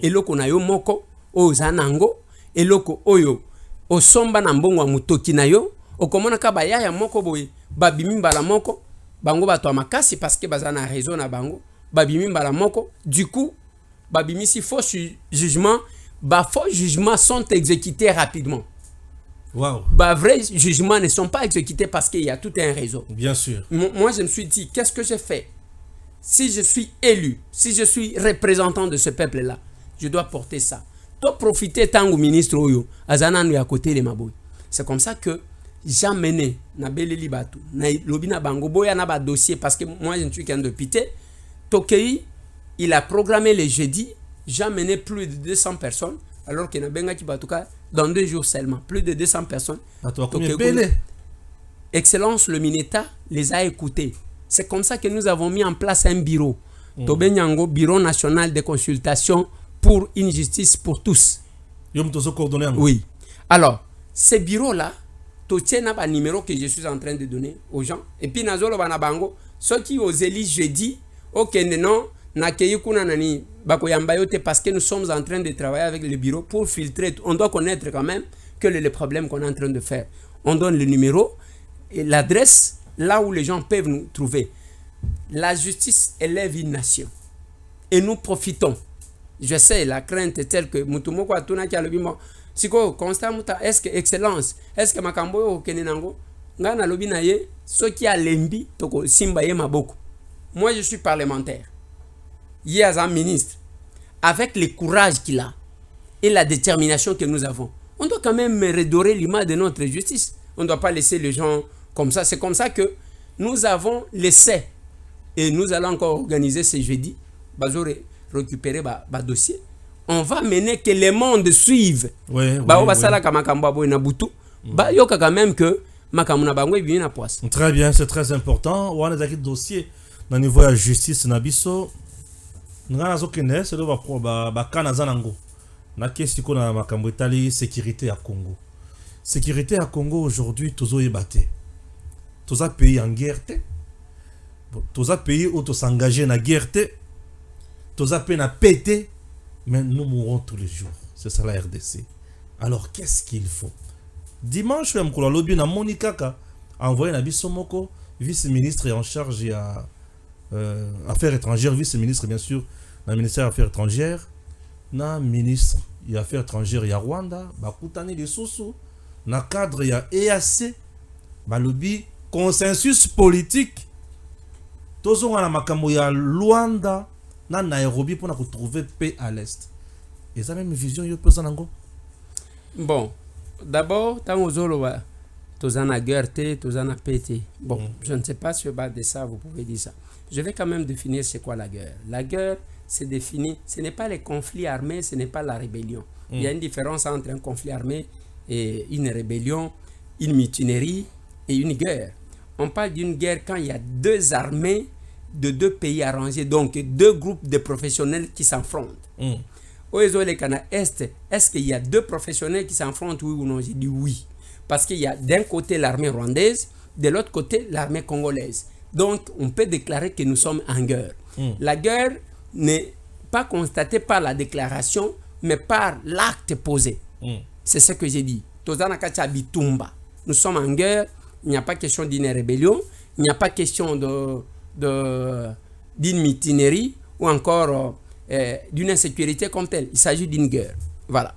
Speaker 2: Eloko na yo moko. O zanango. Eloko oyo. Osomba na mbongo wa mutoki na yo. Okomona ka bayaya moko boye. Babimi mbala moko. Bango bato makasi parce que bazana raison na bango. Babimi mbala moko. Du coup, babimi si faux jugement. Faux jugements sont exécutés rapidement.
Speaker 3: Wow.
Speaker 2: Vrais jugements ne sont pas exécutés parce qu'il y a tout un réseau.
Speaker 3: Bien sûr.
Speaker 2: Moi, je me suis dit, qu'est-ce que j'ai fait? Si je suis élu, si je suis représentant de ce peuple-là, je dois porter ça. Tu profiter tant que ministre Oyo, Azananu à côté de Maboy. C'est comme ça que j'ai mené na beleli batu, na lobina bango boya na ba dossier parce que moi je ne suis qu'un député. Tokei, il a programmé les jeudis, j'ai mené plus de 200 personnes alors que na benga ki batuka dans 2 jours seulement, plus de 200 personnes. Excellence, le Mineta les a écoutés. C'est comme ça que nous avons mis en place un bureau. Tobenyango, Bureau national de consultation pour une justice pour tous. Oui. Alors, ce bureau-là, tu tiens un numéro que je suis en train de donner aux gens. Et puis, Nazolo Banabango, ceux qui osent élire jeudi, ok, non, parce que nous sommes en train de travailler avec le bureau pour filtrer. On doit connaître quand même que les problèmes qu'on est en train de faire. On donne le numéro et l'adresse là où les gens peuvent nous trouver. La justice élève une nation. Et nous profitons. Je sais, la crainte est telle que Mutumoko Atuna qui a le bimo. Siko, constat muta, est-ce que excellence, est-ce que Makambo au Kenenango, Ngana Lobinaye, ce qui a l'embi, Toko Simbaye Maboko. Moi, je suis parlementaire. Il y a un ministre, avec le courage qu'il a et la détermination que nous avons, on doit quand même redorer l'image de notre justice. On ne doit pas laisser les gens comme ça. C'est comme ça que nous avons laissé. Et nous allons encore organiser ce jeudi. Bazore récupérer le dossier. On va mener que le monde suive.
Speaker 3: Très bien, c'est très important. On a des dossiers au niveau de la justice. Nabiso, nous avons une sécurité à Congo. Sécurité à Congo aujourd'hui, tous les battés. Tous les pays en guerre. Tous les pays où tous s'engager dans la guerre. Tous les pays à péter. Mais nous mourons tous les jours. C'est ça la RDC. Alors qu'est-ce qu'il faut? dimanche même ko lobby na Monikaka envoyé na biso moko vice-ministre en charge ya affaires étrangères, vice-ministre bien sûr dans le ministère des affaires étrangères, na ministre des affaires étrangères ya Rwanda, bakutani lisusu na cadre ya EAC, balobi consensus politique tozonga na makambo ya Luanda na Nairobi pour trouver paix à l'est. Et ça même vision yo pesa nango.
Speaker 2: Bon, d'abord tant aux oloba tozana guerre tozana pété. Bon, je ne sais pas sur base de ça vous pouvez dire ça. Je vais quand même définir c'est quoi la guerre. La guerre c'est défini, ce n'est pas les conflits armés, ce n'est pas la rébellion. Il y a une différence entre un conflit armé et une rébellion, une mutinerie et une guerre. On parle d'une guerre quand il y a deux armées de deux pays arrangés, donc deux groupes de professionnels qui s'affrontent. Au est-ce qu'il y a deux professionnels qui s'affrontent, oui ou non? J'ai dit oui. Parce qu'il y a d'un côté l'armée rwandaise, de l'autre côté l'armée congolaise. Donc on peut déclarer que nous sommes en guerre. La guerre n'est pas constatée par la déclaration, mais par l'acte posé. C'est ce que j'ai dit. Nous sommes en guerre, il n'y a pas question d'une rébellion, il n'y a pas question d'une mutinerie ou encore d'une insécurité comme telle. Il s'agit d'une guerre. Voilà.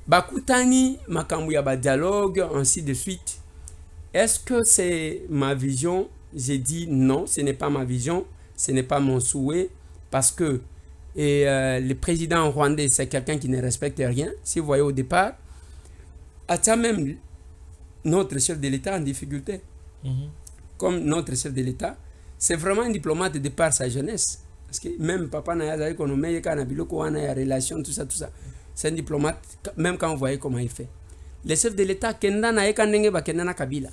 Speaker 2: Bakutani, Makambuya dialogue, ainsi de suite. Est-ce que c'est ma vision? J'ai dit non, ce n'est pas ma vision, ce n'est pas mon souhait, parce que le président rwandais, c'est quelqu'un qui ne respecte rien. Si vous voyez au départ, à même notre chef de l'État en difficulté. Comme notre chef de l'État, c'est vraiment un diplomate de par sa jeunesse. Parce que même papa n'a pas économie, quand on a des relations, tout ça. C'est un diplomate, même quand vous voyez comment il fait. Le chef de l'État, Kenda na eka ndenge ba Kenda na Kabila.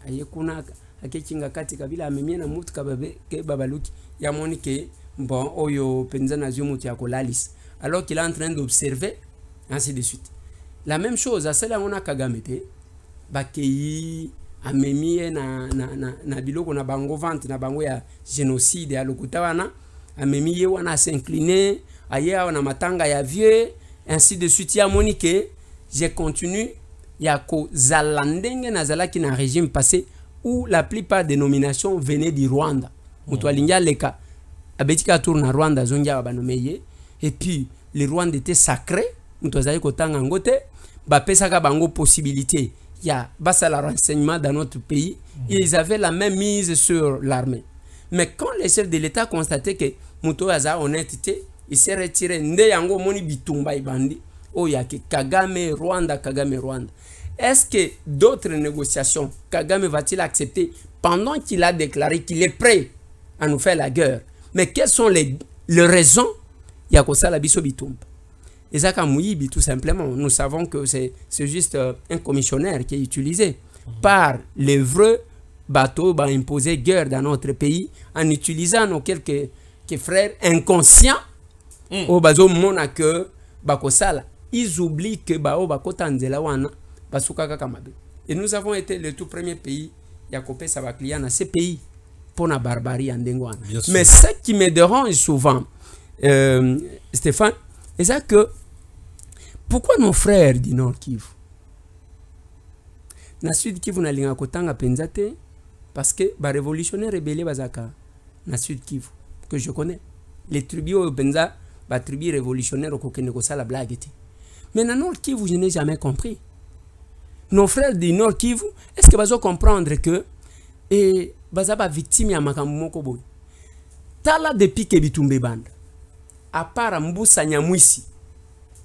Speaker 2: Ayekuna akechinga kati Kabila amemia na mutu kababe ke babaluki ya monike bon oyo penza na zumu ya kolalis. Alors qu'il est en train d'observer ainsi de suite. La même chose à celle on a Kagame te bakei amemie na biloko na bango vente na bango ya génocide ya lokuta wana amemie wana s'incliner aye na matanga ya vieux ainsi de suite ya monike. Je continue ya ko zalandenge na zalaki na régime passé où la plupart des nominations venaient du Rwanda. Mutualinga leka abetika tour na Rwanda zongia banomeye et puis le Rwanda était sacré mutuazali kotanga ngote ba pesaka bango possibilité ya basa la renseignement dans notre pays. Ils avaient la même mise sur l'armée. Mais quand les chefs de l'État constataient que mutuaza honnêteté, il s'est retiré nde yango moni bitumba ibandi. Oh, il y a que Kagame Rwanda. Est-ce que d'autres négociations, Kagame va-t-il accepter pendant qu'il a déclaré qu'il est prêt à nous faire la guerre? Mais quelles sont les raisons? Il y a que ça la biso bitumba. Et ça Mouyibi, tout simplement, nous savons que c'est juste un commissionnaire qui est utilisé par les vrais bateaux pour imposer guerre dans notre pays en utilisant nos quelques frères inconscients au bateau mona que bakosala. Ils oublient que Bao Bakotanzela wana basukaka kamabe. Et nous avons été le tout premier pays Yakopé Sabaklia dans ces pays pour la barbarie en Dengwana. Mais ce qui me dérange souvent, Stéphane, c'est ça que pourquoi nos frères du Nord Kivu, na Sud Kivu na linga kotanga penzate, parce que ba révolutionnaire rebelle bazaka na Sud Kivu que je connais, les tribus au penza ba tribu révolutionnaire au kokene ko sala blague. Mais dans Nord Kivu, je n'ai jamais compris. Nos frères du Nord Kivu, est-ce que vous allez comprendre que vous êtes victime de Makamumoko Boy? Tala depuis que Bitumbe Banda, à part Mboussa Nyamwisi,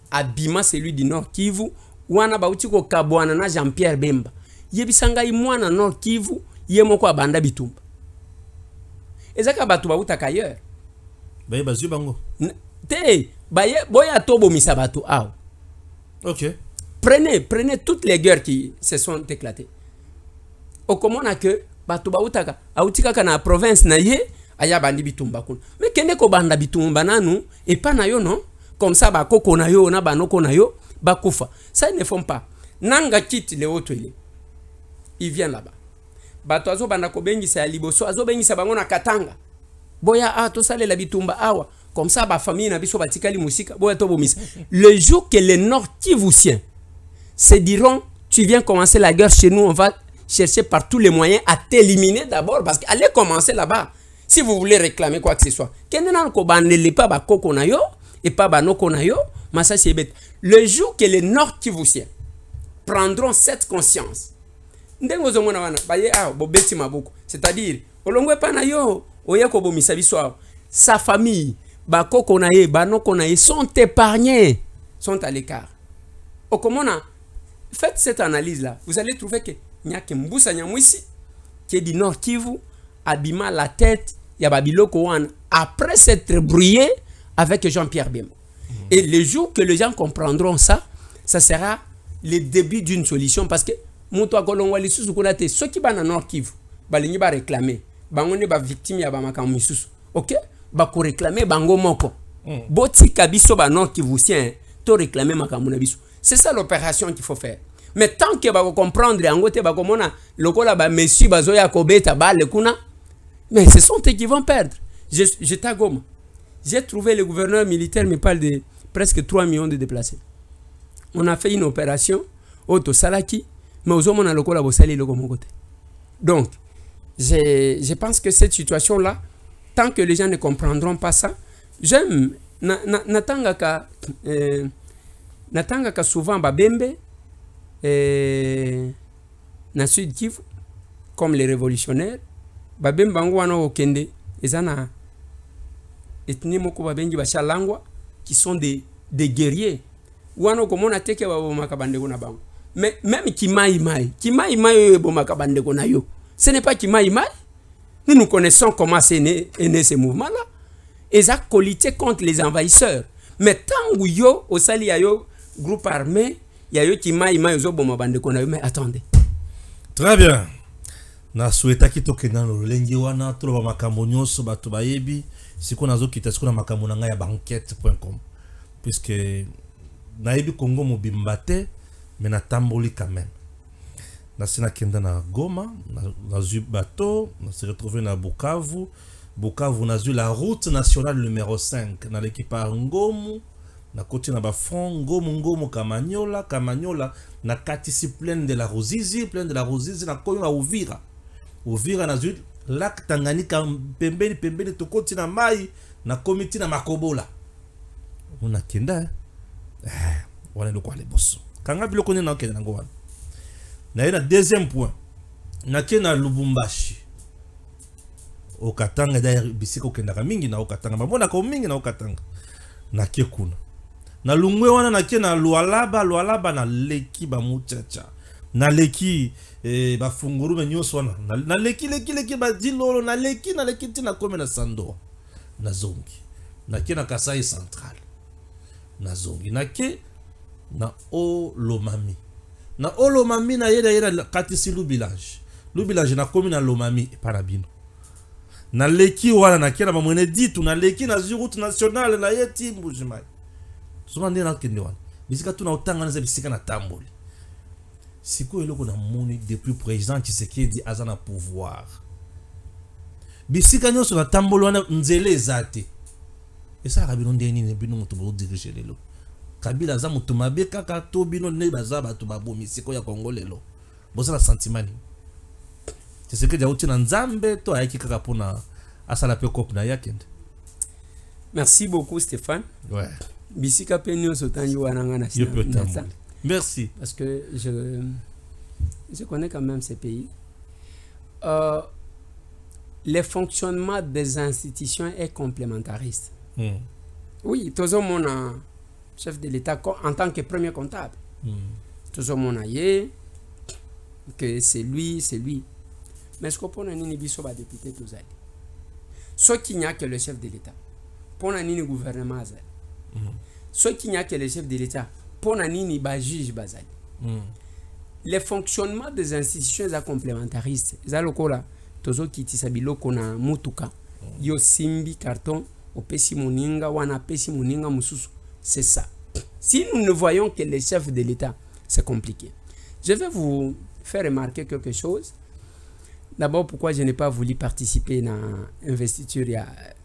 Speaker 2: Abima celui du Nord Kivu, wana bautiko Kabwana na Jean-Pierre Bemba. Yebisanga imwana Nord Kivu, yemoko abanda Bitumba. Ezaka batu bauta ailleurs.
Speaker 3: Baye bazu bango.
Speaker 2: Te, baye boya tobo misabatu aw.
Speaker 3: Ok.
Speaker 2: Prenez toutes les guerres qui se sont éclatées. Au comment on a que Batouba Outaka, Aoutika na province na ye, aya bandi bitumba kun. Mais kende ko banda bitumba nanu, et pas na yo non? Comme ça, ba koko na yo, na banoko na yo, ba kufa. Ça ils ne font pas. Nanga quitte les autres. Il vient là-bas. Batoazo banda ko bengi sa liboso, azo bengi sa bango na Katanga. Boya a to sale la bitumba awa. Comme ça, ba famille na biso batikali musika, boya to bomisa. Le jour que les Nord Kivusiens se diront tu viens commencer la guerre chez nous, on va chercher par tous les moyens à t'éliminer d'abord, parce qu'allez commencer là-bas. Si vous voulez réclamer quoi que ce soit. Le jour que les Nord Kivusiens prendront cette conscience, c'est-à-dire, sa famille, sont épargnés, sont à l'écart. Faites cette analyse-là. Vous allez trouver que Nyake Mbusa Nyamwisi, qui est du Nord Kivu, abîma la tête ya Babiloko Wan après s'être brouillé avec Jean-Pierre Bemba. Et le jour que les gens comprendront ça, ça sera le début d'une solution, parce que Moutoua Kolongwali Susu Konate, ceux qui sont dans Nord Kivu, balingi ba réclamer, bangone ba victime ya ba makamu misusu. OK? Ba ko réclamer bango moko. Boti kabiso ba Nord Kivusien, to réclamer makamu na biso. C'est ça l'opération qu'il faut faire. Mais tant que va comprendre angote ba komona lokola ba monsieur bazoya kobeta ba le kuna, mais ce sont eux qui vont perdre. J'étais à Goma. J'ai trouvé le gouverneur militaire me parle de presque 3 millions de déplacés. On a fait une opération au Salaki, mais aux hommes on a lokola bosali loko mon côté. Donc je pense que cette situation là, tant que les gens ne comprendront pas ça, j'aime natanga ka souvent babembe na Sud Kivu comme les révolutionnaires babembe bango wana okende ezana ethnie moko babengi bashalangwa qui sont des guerriers wana komona teke babo makabandeko na bango. Mais même Kimai bomaka bandeko na yo, ce n'est pas Kimai. Nous connaissons comment est né ce mouvement là. Ils ont colité contre les envahisseurs. Mais tant où yo au sali yo groupe armé, il y a yo Kimai zo bomaka bandeko na yo. Mais attendez.
Speaker 3: Très bien. Na souhaita kitokena no lengi wana to ba makambo nyonso bato bayebi siko nazo kita siko na makambo na ya banquette.com, puisque nayebi Congo mobimba te mais na tamboli quand même. Na sina kenda na Goma, na zu bateau, na se retrouver na Bukavu. Bukavu na zu la route nationale numéro 5 na l'équipe Ngomu, na côté na ba front Ngomu Kamanyola na katisi pleine de la Ruzizi na koyo na Uvira na zu lac Tanganyika pembeni to côté na mai na komiti na Makobola. On a kenda wala ndo kwa le bosso. Kanga biloko na kenda ngo wana. Na ina deuxième point. Na kena Lubumbashi. O Katanga d'ailleurs bisiko kenda mingi na o Katanga. Mabona ko mingi na o Katanga. Na kekuna. Na Lungwe wana na kena Lualaba na leki ba muchacha. Na leki ba funguru menyoso wana. Na leki ba dilolo na leki tina kome na Sando. Na zongi. Na kena Kasai Central. Na zongi. Na ke na Olomami. Na Olomami na yeda katisi Lubilage na komi na Lomami parabino. Na leki wana na kena ba mwene ditu na leki na route nationale na yeti mbujimai. Soma ndena na kende wana. Bisika tu na otanga na bisika na tamboli. Siko eloko na moni depuis président Tshisekedi azana pouvoir. Bisika nyonso na tamboli wana nzele ezate. Esa kabino ndeni ne bino mutu bo diriger lelo. Kabila za mutu mabe kaka to bino ne baza bato babomi siko ya Kongo lelo. Boza na sentimani. Tshisekedi auti na nzambe to ayaki kaka pona asala pe kop na yakende.
Speaker 2: Merci beaucoup Stéphane.
Speaker 3: Ouais.
Speaker 2: Bisika penyo sotangi wananga na
Speaker 3: sina. Merci.
Speaker 2: Parce que je connais quand même ces pays. Le fonctionnement des institutions est complémentariste. Oui, tout le monde a chef de l'État en tant que premier comptable. Tout le monde a que c'est lui. Mais ce qu'on peut dire, c'est que député tous les ce qui n'y a que le chef de l'État. Pour le gouvernement, ce qui n'y a que le chef de l'État. Pour le juge bazali. Le fonctionnement des institutions est complémentariste. Zalokola tozo kiti sabilo kona mutuka. Yo simbi carton opesi moninga wana pesi moninga mususu. C'est ça. Si nous ne voyons que les chefs de l'État, c'est compliqué. Je vais vous faire remarquer quelque chose. D'abord, pourquoi je n'ai pas voulu participer dans investiture,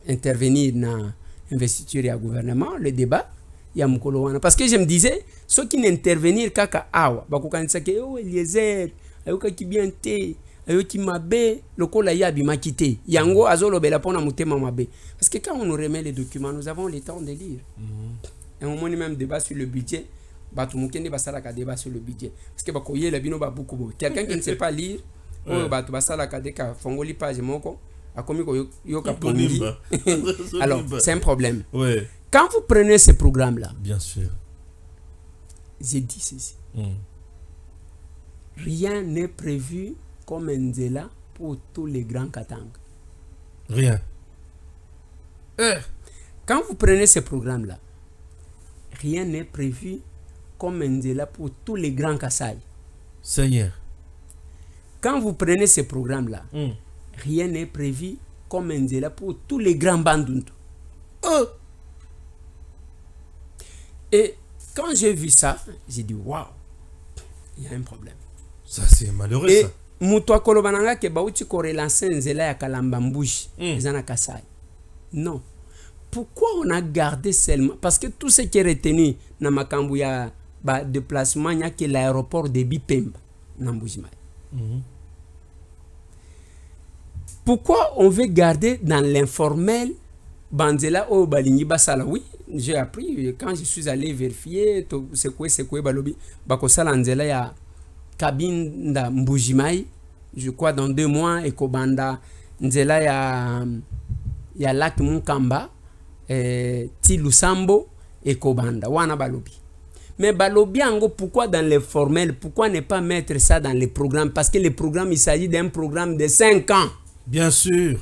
Speaker 2: intervenir dans investiture et gouvernement, le débat. ya mukolo wana parce que je me disais ceux qui n'intervenir kaka awa bakokanisa ke oh Eliezer ayoka ki bien te ayoki mabe lokola ya bimaki te yango azolobela pona mutema mabe parce que quand on nous remet les documents nous avons le temps de lire. Et on a même débat sur le budget batu mukende basala ka débat sur le budget parce que bakoyela bino ba beaucoup bo quelqu'un qui ne sait pas lire oh batu basala ka deka fongoli page moko akomi ko yoka pongi. Alors c'est un problème.
Speaker 3: Ouais.
Speaker 2: Quand vous prenez ce programme là,
Speaker 3: bien sûr,
Speaker 2: j'ai dit ceci. Rien n'est prévu comme Nzela pour tous les grands Katanga.
Speaker 3: Rien.
Speaker 2: Quand vous prenez ce programme là, rien n'est prévu comme Nzela pour tous les grands Kassai.
Speaker 3: Seigneur.
Speaker 2: Quand vous prenez ce programme là, rien n'est prévu comme Nzela pour tous les grands Bandundu. Et quand j'ai vu ça, j'ai dit waouh, il y a un problème.
Speaker 3: Ça c'est malheureux. Et ça.
Speaker 2: Mutwa kolobananga ke bauti ko relancer Nzela ya Kalamba Mbushi, ezana Kasai. Non. Pourquoi on a gardé seulement parce que tout ce qui est retenu na makambu ya ba déplacement nya que l'aéroport de Bipemba na Mbujimai. Pourquoi on veut garder dans l'informel Banzela au Balingi Basala? Oui, j'ai appris quand je suis allé vérifier c'est quoi balobi bakosala Nzela ya cabine da Mbujimai, je crois dans 2 mois et Kobanda Nzela ya lac Munkamba ti Lusambo et Kobanda wana balobi. Mais balobi ango pourquoi dans les formels, pourquoi ne pas mettre ça dans les programmes parce que les programmes il s'agit d'un programme de 5 ans. Bien sûr.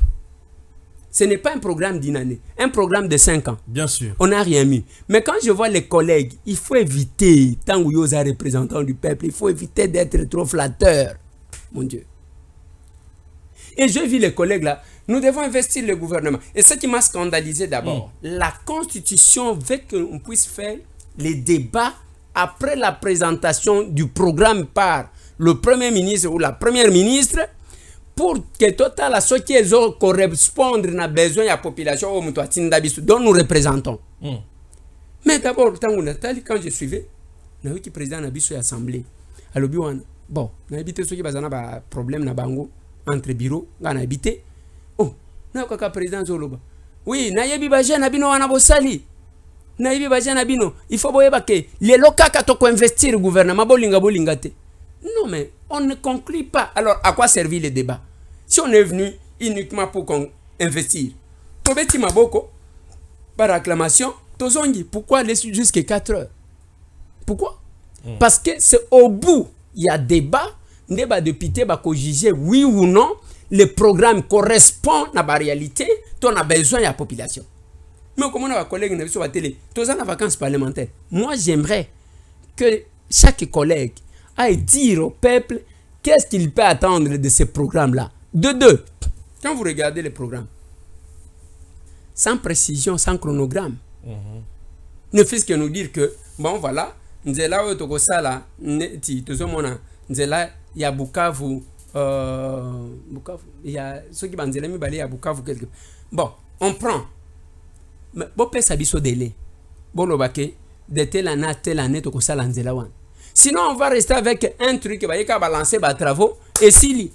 Speaker 2: Ce n'est pas un programme d'une année, un programme de 5 ans. Bien sûr. On n'a rien mis. Mais quand je vois les collègues, il faut éviter, tant que vous êtes représentant du peuple, il faut éviter d'être trop flatteur. Mon Dieu. Et je vis les collègues là, nous devons investir le gouvernement. Et ce qui m'a scandalisé d'abord, la Constitution veut qu'on puisse faire les débats après la présentation du programme par le Premier ministre ou la Première ministre pour que total la société corresponde à besoin de la population dont nous représentons. Mais d'abord, quand je suivais, je suis président de l'Assemblée. Alors, bon, je suis ceux qui ont un problème entre bureaux, je suis habité. Oh, je suis président Zoloba. Oui, je suis habité. Il faut que les locaux investir le gouvernement. Non, mais on ne conclut pas. Alors, à quoi servir le débat? Si on est venu uniquement pour qu'on investisse, par acclamation, pourquoi aller jusqu'à 4 heures? Pourquoi? Parce que c'est au bout, il y a débat de pité, juger oui ou non, le programme correspond à la réalité, on a besoin de la population. Mais comme on a un collègue sur la télé, tous en vacances parlementaires. Moi, j'aimerais que chaque collègue aille dire au peuple qu'est-ce qu'il peut attendre de ce programme-là. De deux, quand vous regardez le programme, sans précision, sans chronogramme, ne fait-ce que nous dire que, bon voilà, Nzela Otokosala, Nzela, il y a Bukavu, il y a ceux qui vont dire, il y a Bukavu quelque. Bon, on prend. Mais bon, peut s'abisso délai. Bon, le baquet, de telle année, Tokosala Nzela Wan. Sinon, on va rester avec un truc qui va balancer les travaux. Et si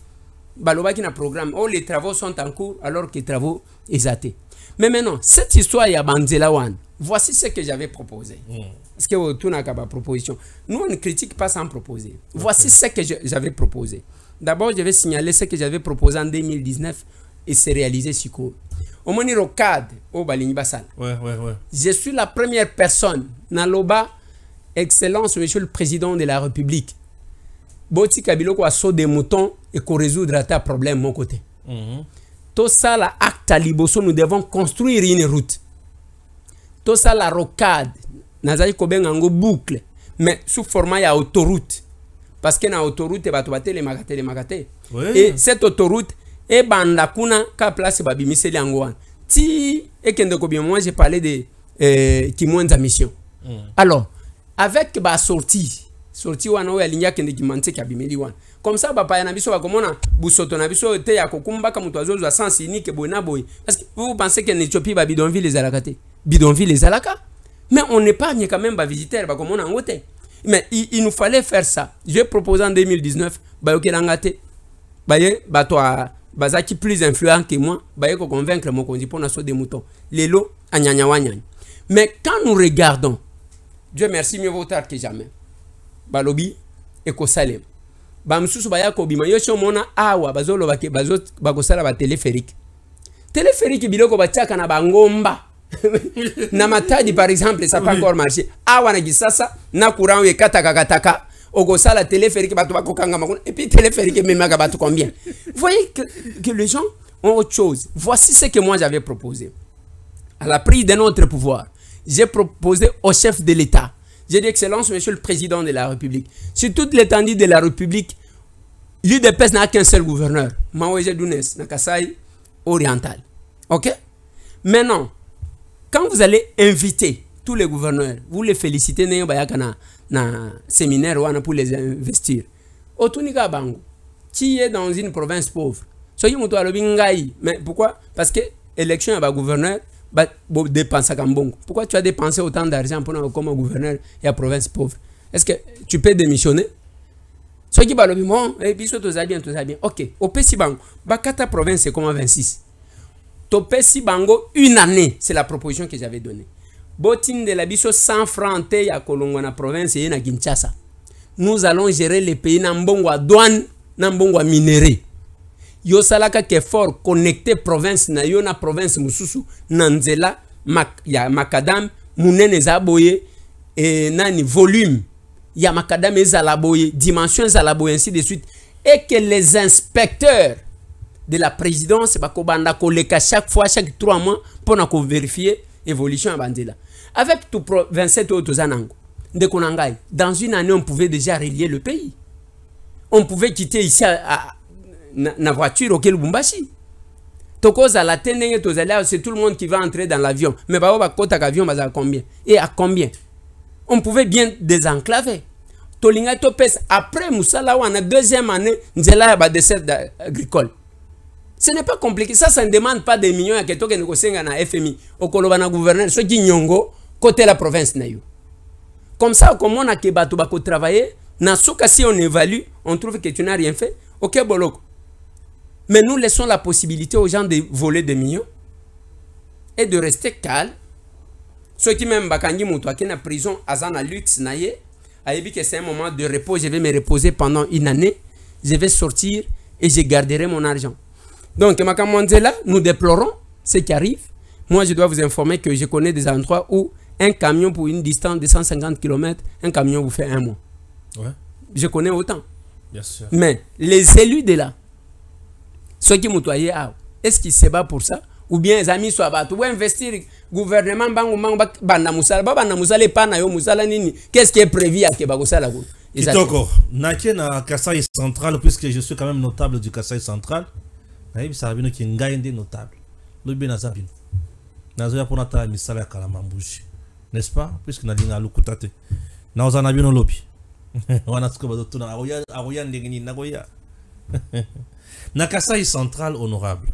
Speaker 2: Baloba qui n'a programme, oh, les travaux sont en cours alors que les travaux sont athées. Mais maintenant, cette histoire, il y a Banzela Wan. Voici ce que j'avais proposé. Parce que tout n'a pas proposition. Nous, on ne critique pas sans proposer. Voici ce que j'avais proposé. D'abord, je vais signaler ce que j'avais proposé en 2019 et c'est réalisé sur quoi. Au moins, au cadre, au Baligny Bassal. Je suis la première personne, Naloba, Excellence, Monsieur le Président de la République. Boti Kabilo ko saut des moutons et qu'on résoudra ta problème de mon côté. Tout ça, la acte à Liboso, nous devons construire une route. Tout ça, la rocade, Nazaï Koben en boucle, mais sous format ya autoroute. Parce que na autoroute, il va te les magatés. Et cette autoroute, et bandakuna ka place babi miseli angouan. Ti et kendeko bien moi j'ai parlé de Kimwenza mission. Alors avec ba sortie wana ya linya kende kimante ka bimeli wana. Comme ça papa ya na biso ba komona busoto na biso te ya kokumba ka mutu azozo a sens unique boy na boy. Parce que vous pensez que l'Éthiopie ba bidonville les alakate. Bidonville les alaka. Mais on épargne quand même les visiteurs, comme on a en côté. Mais il nous fallait faire ça. J'ai proposé en 2019, qui plus influent que moi, pour convaincre mon conduit pour nous des moutons. Les lots, mais quand nous regardons, Dieu merci, mieux vaut tard que jamais. Balobi et Kosalem. Bamsusu bayako bima yosho mona awa bazolo bakosala ba téléphérique. Téléphérique biloko batiaka na bangomba. Na Matadi par exemple, ça pas encore marché. Awa na gisasa na courant ye kataka okosala téléphérique bato bakokanga makuna et puis téléphérique même bato combien. Vous voyez que les gens ont autre chose. Voici ce que moi j'avais proposé. À la prise de notre pouvoir, j'ai proposé au chef de l'État. J'ai dit, Excellence, Monsieur le Président de la République, sur toute l'étendue de la République, l'UDPS n'a qu'un seul gouverneur, Maoué Dounes, na Kasaï oriental. Ok? Maintenant, quand vous allez inviter tous les gouverneurs, vous les félicitez, na séminaire pour les investir. Otunika Bango, qui est dans une province pauvre, soyez mon toit mais pourquoi? Parce que l'élection est gouverneur. Pourquoi tu as dépensé autant d'argent pour comme gouverneur et la province pauvre? Est-ce que tu peux démissionner? Ce qui va bon, et puis tout ça bien. Ok, au Pessi Bango, Bakata province c'est comme 26. Au Pessi Bango, une année, c'est la proposition que j'avais donnée. Botin de la biso 100 francs à Kolongo na province et na Kinshasa. Nous allons gérer les pays Nambongo douane, Nambongo minerai. Yo salaka ke fort connecté province na yo na province mususu nanzela ya makadam munene zaboye et nani volume ya makadam ezalaboye dimension ezalaboye ainsi de suite et que les inspecteurs de la présidence bakobanda koleka chaque fois chaque 3 mois pour na vérifier évolution bandela avec tout 27 autres anango de konangai dans une année on pouvait déjà relier le pays, on pouvait quitter ici na voiture au Lubumbashi. Tokos à la télé, c'est tout le monde qui va entrer dans l'avion. Mais bah côté avion à combien? Et à combien? On pouvait bien désenclaver. Tolinga topes après Moussala on a deuxième année nzela ba dessert agricole. Ce n'est pas compliqué, ça ne demande pas des millions à que toke negosenga na FMI. Au kolobana gouverneur ce qui nyongo côté la province na yo. Comme ça comme on a que bato bako travailler na soka si on évalue, on trouve que tu n'as rien fait. OK boloko. Mais nous laissons la possibilité aux gens de voler des millions et de rester calmes. Ceux qui même bakangi muto qui na prison azana luxe naye, ayebi que c'est un moment de repos, je vais me reposer pendant une année, je vais sortir et je garderai mon argent. Donc Makamonzela, nous déplorons ce qui arrive. Moi je dois vous informer que je connais des endroits où un camion pour une distance de 150 km, un camion vous fait un mois. Ouais. Je connais autant. Bien sûr. Mais les élus de là, ceux qui m'outoyaient, est-ce qu'ils se battent pour ça? Ou bien les amis soient battus? Ou investir gouvernement, qu'est-ce qui est prévu à Kebagosala?
Speaker 3: Kitoko, Naké na Kasaï central, puisque je suis quand même notable du Kasaï central, Naïb Sarabino qui est un notable. Le bien Nazabino. Nazoya pour Nata Misala Kalamambouchi. N'est-ce pas? Puisque Nadina Lukutate. Naozanabino Lopi. Nakasai central honorable.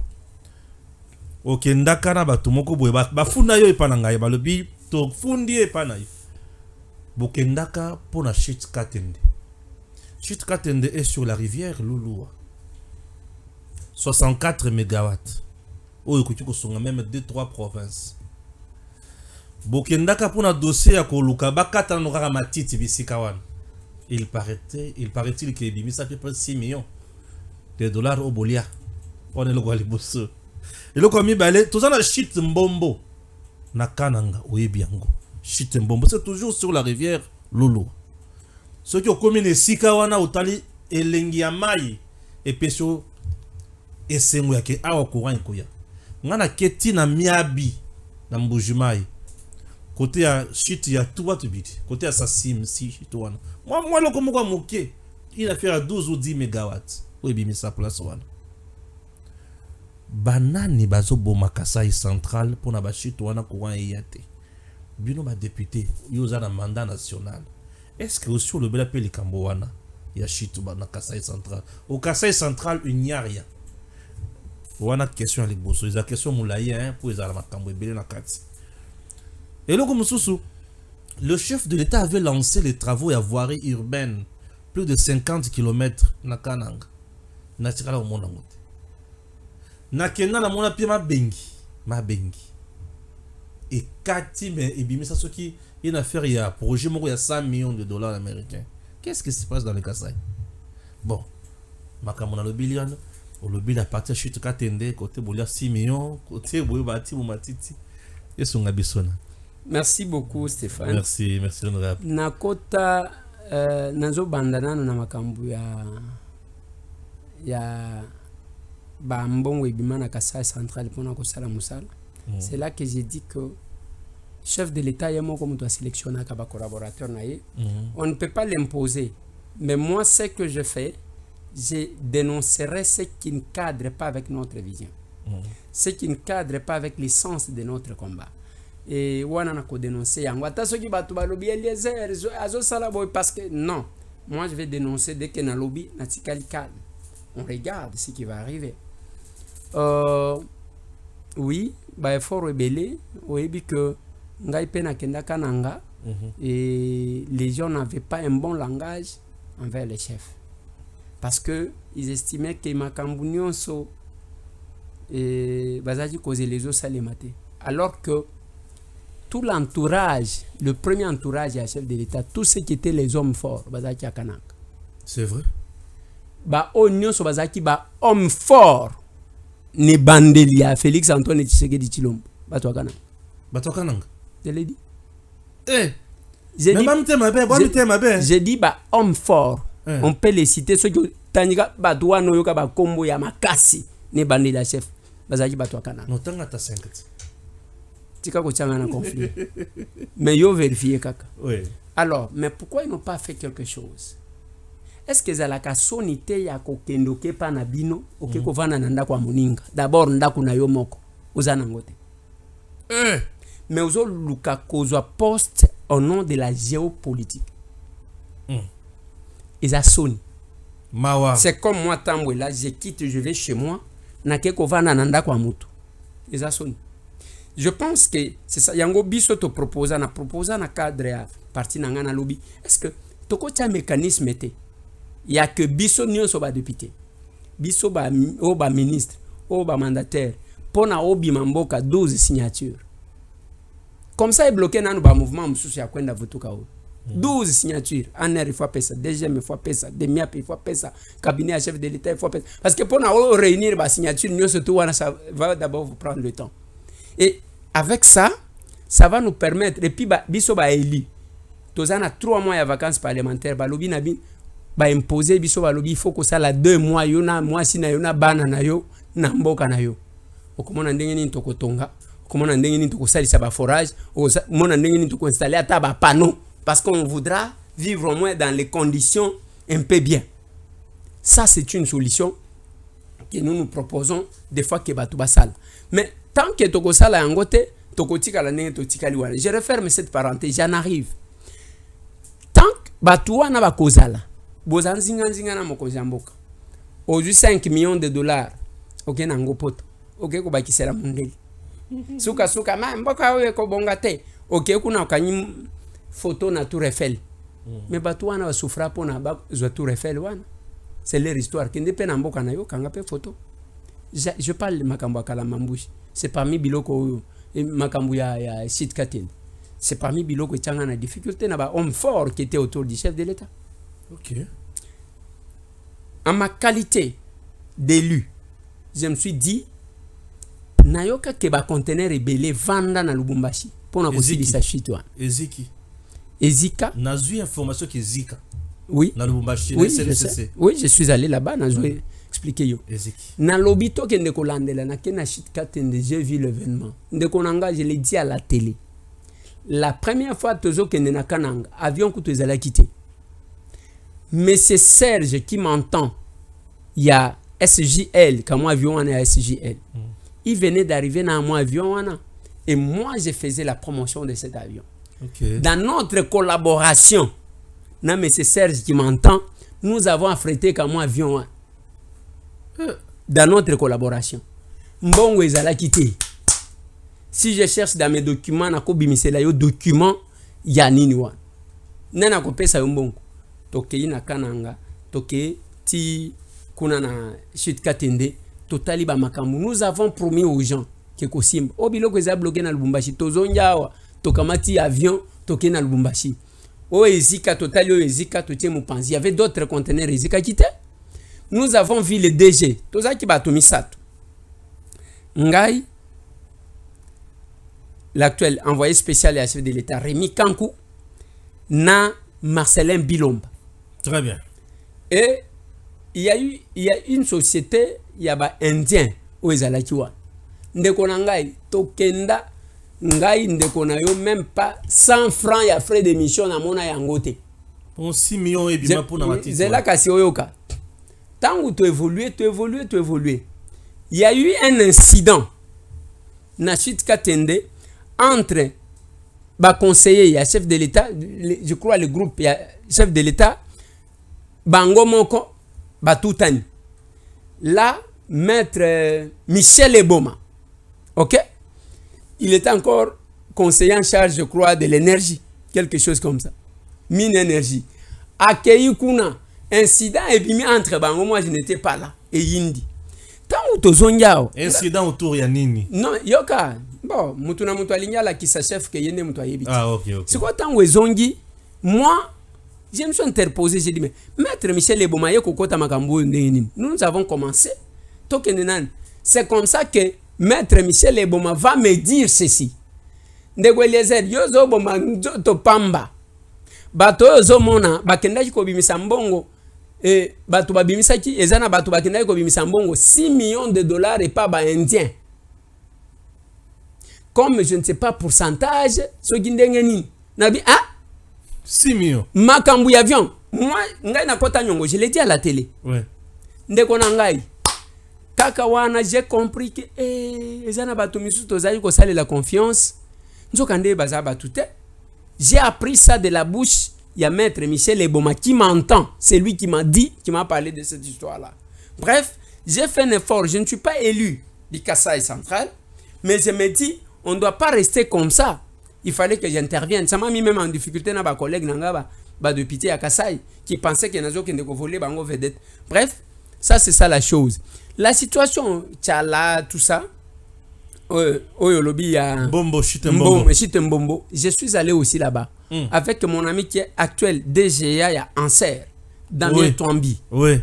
Speaker 3: Ok, ndakana batumoko boye bafunda yo epananga ye balobi to fundi epana yo. Bokendaka pona Chute Katende. Chute Katende est sur la rivière Louloua. 64 mégawatts. Oyo kutuko songa même 2-3 provinces. Bokendaka pona dossier ya koluka bakata no kaka matiti bisika wana. Il paraît-il que Bimi ça fait près de 6 millions de dollars au Bolia. On est le Gualibosso. Et le commis balé, tout ça na Chute Mbombo. Na Kananga, Oyebiango. Chute Mbombo, c'est toujours sur la rivière Lolo. Ceux qui ont commis les Sikawana, Otali, et Lengiamai, et Pesho, et Sengoyake, Awa Kouran Koya. Ngana Keti na Miabi, na Mbujumai. Côté à Chute, il y a tout à bit. Côté à Sassim, si, Chitouana. Moi, le comme Mouké, il a fait à 12 ou 10 mégawatts. Oui, bien, ça place. Banani bazo boma Kasai central pour na Chitouana courant yate. Bino ba député, yoza na mandat national. Est-ce que sur le bel appel Kambowana, il y a Chitouba na Kasai central? Au Kasai central, il n'y a rien. Wana question avec Bosso, ils a question moulaye hein pour les armes Kambo belé na kati. Et le comme Soussou, le chef de l'État avait lancé les travaux à voirie urbaine, plus de 50 km na Kananga. Na tikala omona ngote. Na kenda na mona pia mabengi. Et kati mais ebimisa soki une affaire il y a projet moko ya 100 millions de dollars américains. Qu'est-ce qui se passe dans le Kasaï? Bon, makamona le billion, au lobby la partie chute katende côté bolia 6 millions, côté boyo bati mo matiti. Yeso ngabisona.
Speaker 2: Merci beaucoup Stéphane.
Speaker 3: Merci honorable.
Speaker 2: Nakota nazo bandana na makambu ya ba mbongo ebima na Kasai central pona ko sala musala. C'est là que j'ai dit que chef de l'État yamo comme doit sélectionner un collaborateur naïe. On ne peut pas l'imposer. Mais moi ce que je fais, je dénoncerai ce qui ne cadre pas avec notre vision. Ce qui ne cadre pas avec l'essence de notre combat. Et wana na ko dénoncer yango ata soki batu ba lobby Eliezer azo sala boy parce que non, moi je vais dénoncer dès que na lobby na tikali calme. On regarde ce qui va arriver. Oui, ba effort rebelle, oyebi que ngai pe na kenda kananga et les gens n'avaient pas un bon langage envers les chefs parce que ils estimaient que makambu nyonso et bazaji causer les os salemate alors que tout l'entourage, le premier entourage à chef de l'État, tous ceux qui étaient les hommes forts, bazaki akanak.
Speaker 3: C'est vrai.
Speaker 2: Ba onyo so bazaki ba homme fort ne bandelia Félix Antoine Tshisekedi Tshilombo. Bato akanak.
Speaker 3: Bato akanak.
Speaker 2: Je l'ai dit.
Speaker 3: Eh. J'ai
Speaker 2: dit ba homme fort. On peut les citer ceux qui taniga badwa no yoka ba kombo ya makasi ne bandelia chef. Bazaki bato akanak.
Speaker 3: No tanga ta 5.
Speaker 2: Conflit. Mais yo vérifier kaka.
Speaker 3: Oui.
Speaker 2: Alors, mais pourquoi ils n'ont pas fait quelque chose? Est-ce que zalaka sonité ya kokendoke pa na bino oke kovana na ndako moninga? D'abord ndako na yo moko ozana ngote. Mais ozo luka kozwa poste au nom de la géopolitique. Eza soni.
Speaker 3: Mawa.
Speaker 2: C'est comme moi tambwe là, je quitte, je vais chez moi, na ke kovana na ndako mutu. Eza soni. Je pense que c'est ça. Yango biso to proposa na cadre ya parti na ngana lobby. Est-ce que toko tia mécanisme était? Il y a que biso nyonso ba député. Biso ba ministre, ba mandataire. Pona obi mamboka 12 signatures. Comme ça est bloqué dans ba mouvement mususu ya kwenda vutuka o. 12 signatures. ANR il faut payer ça, DGM il faut payer ça, DEMIAP il faut payer ça, cabinet à chef de l'État il faut payer ça. Parce que pour réunir ba signature nyonso to wana ça va d'abord vous prendre le temps. Et avec ça, ça va nous permettre, et puis, biso ba élu, tozana 3 mois de vacances parlementaires, ba lobby na bin, ba imposer biso ba lobby, il faut que ça la 2 mois, yona, mois si na yona bana na yo, na mboka na yo. Okomona ndenge ni toko tonga, okomona ndenge ni toko salisa ba forage, okomona ndenge ni toko installer ata ba panneau, parce qu'on voudra vivre au moins dans les conditions un peu bien. Ça, c'est une solution que nous proposons des fois que batu basala. Mais tant que toko sala yangote, toko tika la nenge to tika liwana. Je referme cette parenthèse, j'en arrive. Tant que batuwa na bakozala, bozan zinga na mokozi mboka. Aujourd'hui 5 millions de dollars. OK na ngopoto. OK ko bakisela mundeli. Suka ma mboka oyo ko bongate. OK kuna kanyi photo na Tour Eiffel. Mais batuwa na basufra pona ba zo Tour Eiffel wana. C'est leur histoire. Kende pe na mboka na yo kanga pe photo. Je parle de makambo kala mambushi. C'est parmi biloko makambo ya site katel. C'est parmi biloko tchanga na difficulté na ba homme fort qui était autour du chef de l'État.
Speaker 3: OK.
Speaker 2: En ma qualité d'élu, je me suis dit nayoka ke ba conteneur rebelle vanda na Lubumbashi pona ko silisa chitwa. Ezika.
Speaker 3: Nazu information que Zika.
Speaker 2: Oui.
Speaker 3: Na Lubumbashi,
Speaker 2: oui, je suis allé là-bas, na joué expliquer yo. Na lobito ke ndeko landela na ke na shit katende, j'ai vu l'événement. Ndeko nanga, je l'ai dit à la télé. La première fois tozo ke na kananga, avion ko tozala quitté. Mais c'est Serge qui m'entend. Il y a SJL, quand moi avion on est à SJL. Il venait d'arriver dans mon avion et moi je faisais la promotion de cet avion.
Speaker 3: Okay.
Speaker 2: Dans notre collaboration, non mais c'est Serge qui m'entend, nous avons affrété quand moi avion dans notre collaboration. Mbongo ezala quitté. Si je cherche dans mes documents, na ko bimisela yo document ya nini wana nana kopesa yo mbongo tokei na kananga tokei ti kuna na chute katende totali ba makambo. Nous avons promis aux gens que kosimba obiloko eza bloqué na Lubumbashi tozonja awa tokamati avion tokei na Lubumbashi o ezika totali o ezika totie mopanzi. Il y avait d'autres conteneurs ezika kite. Nous avons vu le DG tozaki bato misato ngai l'actuel envoyé spécial et chef de l'État Rémi Kankou na Marcelin Bilomba.
Speaker 3: Très bien.
Speaker 2: Et il y a une société, il y a ba indien au ezalaki wa. Ndeko na ngai tokenda ngai ndeko na yo même pas 100 francs ya frais d'émission na mona yango te.
Speaker 3: Pour 6 millions et bima pour na matiti.
Speaker 2: Zela kasi oyoka. Tant tu évolues. Il y a eu un incident na suite katende entre ba conseiller ya chef de l'État, je crois le groupe ya chef de l'État bango moko batutani. Là maître Michel Eboma. OK? Il était encore conseiller en charge, je crois, de l'énergie, quelque chose comme ça. Mine énergie. Accueilli kuna incident et bimi entre bango, moi je n'étais pas là et yindi. Tant ou tozonjao.
Speaker 3: Incident autour ya nini?
Speaker 2: Non, yoka. Bon, mutuna mutu alinyala qui sa chef que yende mutu ayebiti.
Speaker 3: Ah OK.
Speaker 2: C'est quoi tant ou zongi? Moi je me suis interposé, j'ai dit mais maître Michel Eboma yeko kota makambo ndeni. Nous avons commencé. Tokenenan. C'est comme ça que maître Michel Eboma va me dire ceci. Ndego Eliezer yozo boma to pamba. Bato yozo mona bakendaki ko bimisa mbongo bato babimisaki ezana bato bakendaki ko bimisa mbongo 6 millions de dollars et pas ba indien. Comme je ne sais pas pourcentage so gindenge nini. Nabi
Speaker 3: 6 millions.
Speaker 2: Makambu ya avion. Moi ngai na kota nyongo, je l'ai dit à la télé.
Speaker 3: Ouais.
Speaker 2: Ndeko na ngai kaka wana j'ai compris que ezana bato misusu tozali ko sale la confiance nzokande baza bato te. J'ai appris ça de la bouche ya maître Michel Eboma qui m'entend, c'est lui qui m'a dit, qui m'a parlé de cette histoire là. Bref, j'ai fait un effort, je ne suis pas élu du Kasaï central, mais je me dis on ne doit pas rester comme ça. Il fallait que j'intervienne. Ça m'a mis même en difficulté dans ma collègue nanga ba de pitié à Kasaï qui pensait que nazo kende ko voler bango vedette. Bref, ça c'est ça la chose. La situation tchala tout ça lobby ya
Speaker 3: Bombo
Speaker 2: Chitembombo. Je suis allé aussi là-bas avec mon ami qui est actuel DGA ya Anser Damien Twambi.
Speaker 3: Oui.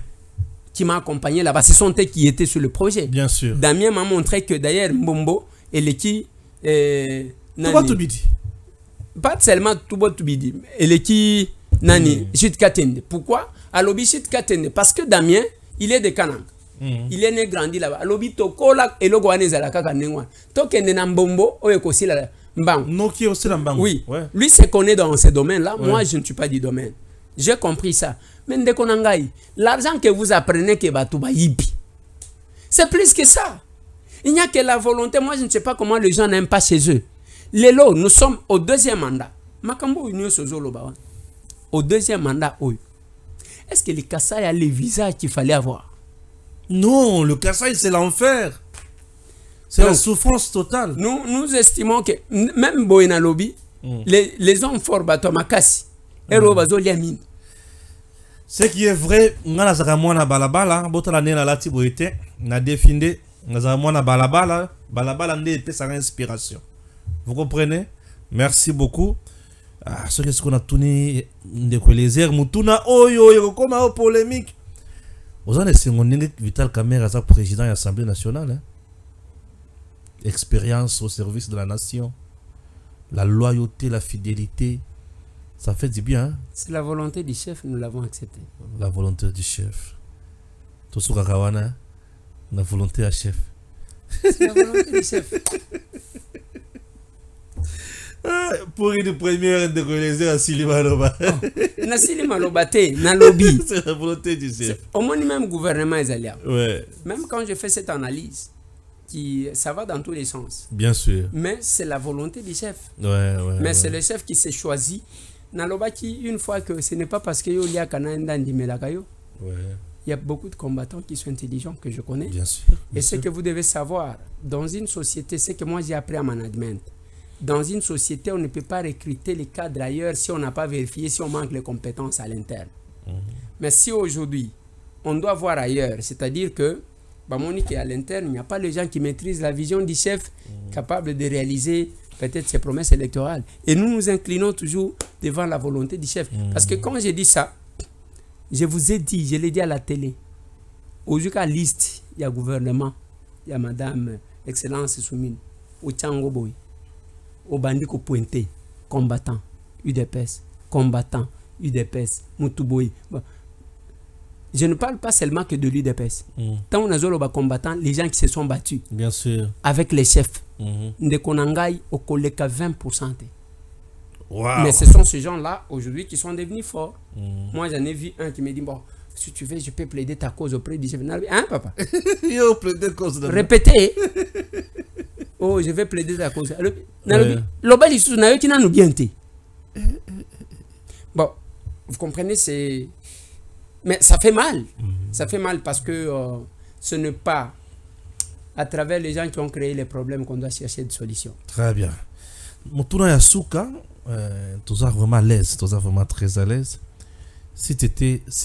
Speaker 2: Qui m'a accompagné là-bas. Ce sont eux qui étaient sur le projet.
Speaker 3: Bien sûr.
Speaker 2: Damien m'a montré que d'ailleurs Mbombo et l'équipe pas seulement Tubidi et l'équipe Nani Chit Katende. Pourquoi? À lobby Chit Katende parce que Damien il est de Kanang. Il est né grandi là-bas. Alobi tokola eloko wane zala kaka nengwa. Tokende na Mbombo oyo kosila mbang.
Speaker 3: Noki aussi la mbang.
Speaker 2: Oui.
Speaker 3: Ouais.
Speaker 2: Lui se connaît dans ce domaine-là. Ouais. Moi je ne suis pas du domaine. J'ai compris ça. Mais ndeko nangai, l'argent que vous apprenez que batu ba yibi. C'est plus que ça. Il n'y a que la volonté. Moi je ne sais pas comment les gens n'aiment pas chez eux. Lelo, nous sommes au deuxième mandat. Makambo union sozolo ba. Au deuxième mandat oyo. Est-ce que les Kasaï a les visas qu'il fallait avoir?
Speaker 3: Non, le Kasaï c'est l'enfer. C'est la souffrance totale.
Speaker 2: Nous estimons que même Boena Lobby, les hommes forts bato makasi.
Speaker 3: Ce qui est vrai, ngana zaka mwana balabala, botala nena lati boete, na définde, ngana mwana balabala nde pesa inspiration. Vous comprenez? Merci beaucoup. Ah, ce qu'est-ce qu'on a tourné de Eliezer mutuna oyo koma polémique. Vous en êtes Vital Kamerhe à président de l'Assemblée nationale. Hein? Expérience au service de la nation. La loyauté, la fidélité. Ça fait du bien. Hein?
Speaker 2: C'est la volonté du chef, nous l'avons accepté.
Speaker 3: La volonté du chef. Tosu Kakawana, la volonté du chef.
Speaker 2: C'est la volonté du chef.
Speaker 3: Pour une première de Eliezer à Silimaloba.
Speaker 2: Na Silimaloba te, na lobby.
Speaker 3: C'est la volonté du chef.
Speaker 2: Au moins même gouvernement est allé.
Speaker 3: Ouais.
Speaker 2: Même quand je fais cette analyse, ça va dans tous les sens.
Speaker 3: Bien sûr.
Speaker 2: Mais c'est la volonté du chef.
Speaker 3: Ouais.
Speaker 2: Mais c'est le chef qui s'est choisi. Naloba qui, une fois que ce n'est pas parce que yo liya kananda ndimelakayo.
Speaker 3: Ouais.
Speaker 2: Il y a beaucoup de combattants qui sont intelligents que je connais.
Speaker 3: Bien sûr.
Speaker 2: Et ce que vous devez savoir, dans une société, c'est que moi j'ai appris à management. dans une société, on ne peut pas recruter les cadres ailleurs si on n'a pas vérifié, si on manque les compétences à l'interne. Mais si aujourd'hui, on doit voir ailleurs, c'est-à-dire que Monique est à l'interne, il n'y a pas les gens qui maîtrisent la vision du chef, capable de réaliser peut-être ses promesses électorales. Et nous nous inclinons toujours devant la volonté du chef. Parce que quand j'ai dit ça, je vous ai dit, je l'ai dit à la télé, au jusqu'à liste, il y a gouvernement, il y a Madame Excellence Soumine, au Tchango Boy, au Bandiko Pointé, combattant, UDPS, combattant, UDPS, Moutouboy. Bon. Je ne parle pas seulement que de l'UDPS. Tant on a zolo combattant, les gens qui se sont battus.
Speaker 3: Bien sûr.
Speaker 2: Avec les chefs. De Konangai au collègue à 20%.
Speaker 3: Wow.
Speaker 2: Mais ce sont ces gens-là, aujourd'hui, qui sont devenus forts. Moi, j'en ai vu un qui me dit, bon, si tu veux, je peux plaider ta cause auprès du chef. Hein, papa?
Speaker 3: Yo, plaider cause de...
Speaker 2: Répétez. Oh, je vais plaider ta cause. Bon, vous comprenez, c'est... Mais ça fait mal. Ça fait mal parce que ce n'est pas à travers les gens qui ont créé les problèmes qu'on doit chercher des solutions.
Speaker 3: Très bien. Moutuna Yasuka, tu es vraiment à l'aise, tu es vraiment très à l'aise. Si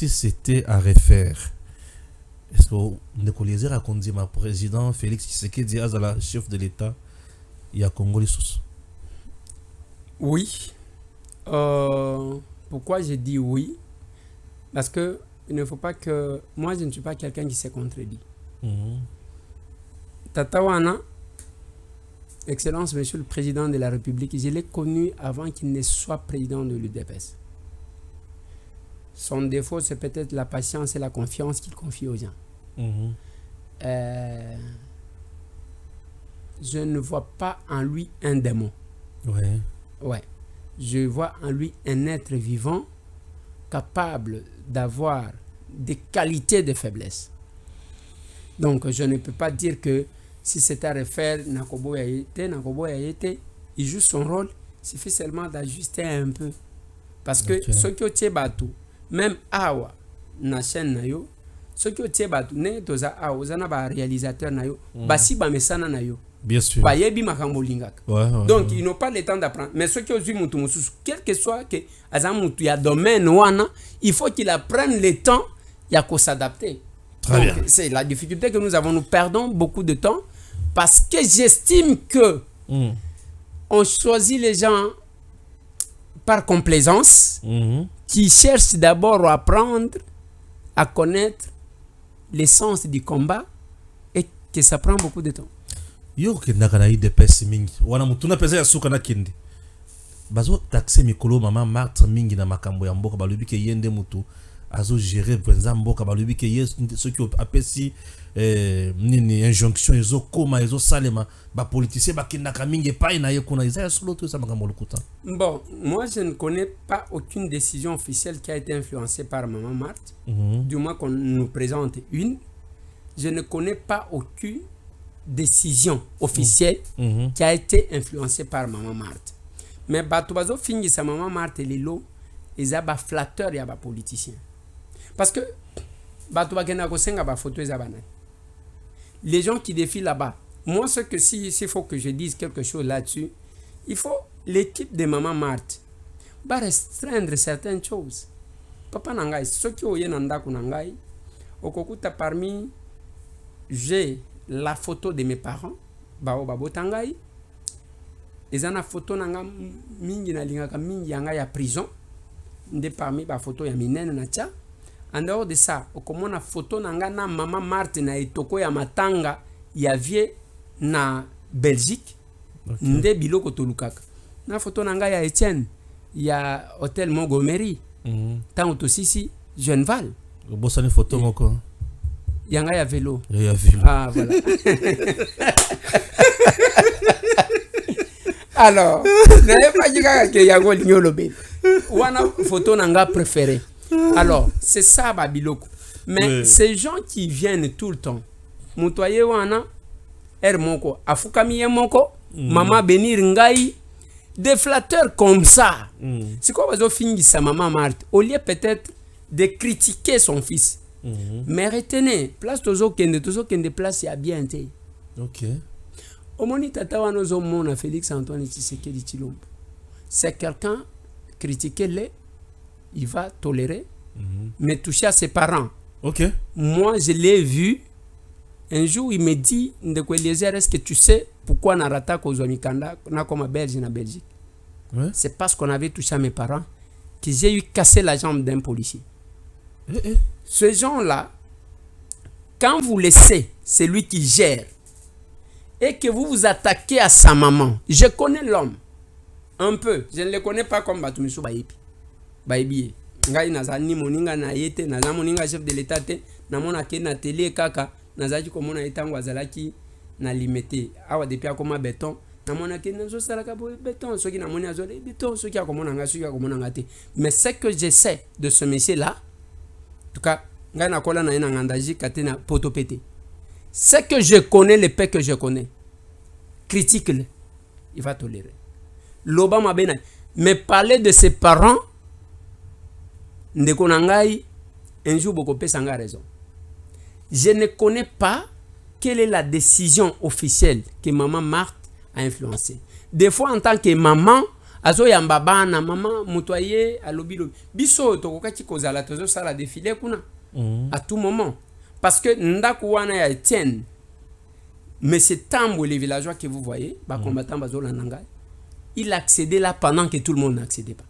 Speaker 3: c'était à refaire, est-ce que Nekoliezer a conduit ma président Félix Tshisekedi à la chef de l'État, il y a Congo Lissous?
Speaker 2: Oui. Pourquoi j'ai dit oui? Parce que il ne faut pas que... Moi, je ne suis pas quelqu'un qui se contredit. Tatawana, Excellence, Monsieur le Président de la République, je l'ai connu avant qu'il ne soit président de l'UDPS. Son défaut, c'est peut-être la patience et la confiance qu'il confie aux gens. Je ne vois pas en lui un démon. Ouais. Je vois en lui un être vivant capable d'avoir des qualités de faiblesse. Donc, je ne peux pas dire que si c'est à refaire, Nakobo a été, il joue son rôle, il suffit seulement d'ajuster un peu. Parce que ce qui est battu, même Awa, na chaîne nayo, ce qui est battu, ne toza Awa, zana ba réalisateur nayo, basi ba mesana nayo.
Speaker 3: Bien sûr.
Speaker 2: Donc, ils n'ont pas le temps d'apprendre. Mais ceux qui ont vu quel que soit que il y a domaine, il faut qu'il apprenne le temps, il y a qu'à s'adapter. C'est la difficulté que nous avons. Nous perdons beaucoup de temps parce que j'estime que on choisit les gens par complaisance qui cherchent d'abord à apprendre, à connaître l'essence du combat et que ça prend beaucoup de temps.
Speaker 3: Yo kendaka na IDPS mingi wana mutuna pesa ya suka na kindi bazo taxe mikolo mama Marthe mingi na makambo ya mboka balobi ke yende mutu azo gérer benza mboka balobi ke yes ceux qui apesi nini injonction ezo koma ezo salema ba politicien ba kendaka mingi pa ina ye kuna isa solo to sa makambo lukuta.
Speaker 2: Bon, moi je ne connais pas aucune décision officielle qui a été influencée par maman Marthe. Du moins qu'on nous présente une. Je ne connais pas aucune décision officielle qui a été influencée par maman Marthe. Mais Batubazo finit sa maman Marthe et Lilo, ils ont flatteur et politicien. Parce que les gens qui défilent là-bas, moi ce que s'il faut que je dise quelque chose là-dessus, il faut l'équipe de maman Marthe va restreindre certaines choses. Papa Nangai, ceux qui ont eu Nandaku Nangai, au Kokuta parmi, j'ai la photo de mes parents, Bao Babo Tangai, ils ont la photo nanga mingi na lingaka mingi yanga ya prison, de parmi ba photo ya minene na tia. En dehors de ça, okomona na photo nanga na maman Marthe na etoko ya matanga ya vie na Belgique, nde biloko tolukaka. Na photo nanga ya Etienne, ya Hôtel Montgomery, tant autosisi Genval.
Speaker 3: Bosane photo moko.
Speaker 2: Yanga ya vélo.
Speaker 3: Ya vélo.
Speaker 2: Ah voilà. Alors, n'avez pas dit que yango linyolobe. Wana photo nanga préféré. Alors, c'est ça babiloko. Mais ces gens qui viennent tout le temps, mutoye wana moko, afukami moko, maman benir ngai, des flatteurs comme ça. C'est quoi bazo fingi sa maman Marthe? Au lieu peut-être de critiquer son fils. Mais retenez, place tozo kende place ya bien té.
Speaker 3: OK.
Speaker 2: Omoni tata wanozo mona Félix Antoine Tshisekedi Tshilombo. C'est quelqu'un critiqué, il va tolérer, mais toucher à ses parents.
Speaker 3: Ok.
Speaker 2: Moi, je l'ai vu. Un jour, il me dit, est-ce que tu sais pourquoi Narata Kozomikanda n'a comme Belge en Belgique?
Speaker 3: Ouais.
Speaker 2: C'est parce qu'on avait touché à mes parents que j'ai eu cassé la jambe d'un policier. Ce gens-là, quand vous laissez celui qui gère et que vous vous attaquez à sa maman, je connais l'homme un peu, je ne le connais pas comme Batumisu Baïbi. Baïbi. Ngai nazani moninga na yete naza moninga chef de l'état te namona ke na télé kaka nazaki komona etango azalaki na limité awa depuis akoma béton namona ke nazo salaka béton soki namoni azole béton soki akomona nga soki akomona ngate. Mais ce que je sais de ce monsieur là, en tout cas ngai na kola na ina ngandaji katena poto pété, ce que je connais, le paix que je connais, critique le, il va tolérer l'Obama bena. Mais parler de ses parents, ndeko nangai un jour beaucoup pesanga raison. Je ne connais pas quelle est la décision officielle que maman Marthe a influencé. Des fois en tant que maman azo yambaba na maman mutoye alobilo biso tokokaki kozala tozo sala défilé kuna à tout moment parce que ndako wana ya Etienne, mais c'est Tambo les villageois que vous voyez ba combattant bazola nangai, il accédait là pendant que tout le monde n'accédait pas.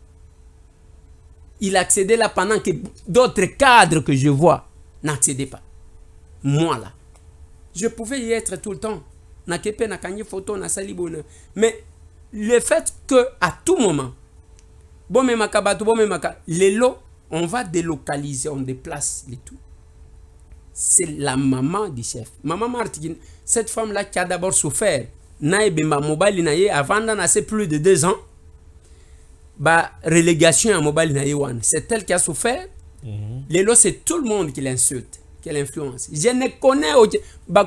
Speaker 2: Il accédait là pendant que d'autres cadres que je vois n'accédaient pas. Moi là, je pouvais y être tout le temps. Mais le fait que à tout moment, les lots, on va délocaliser, on déplace les tout. C'est la maman du chef. Maman Martine, cette femme-là qui a d'abord souffert, avant d'en assez plus de 2 ans, relégation à mobile naïwan, c'est elle qui a souffert. Les lots, c'est tout le monde qui l'insulte, qui l'influence. Je ne connais pas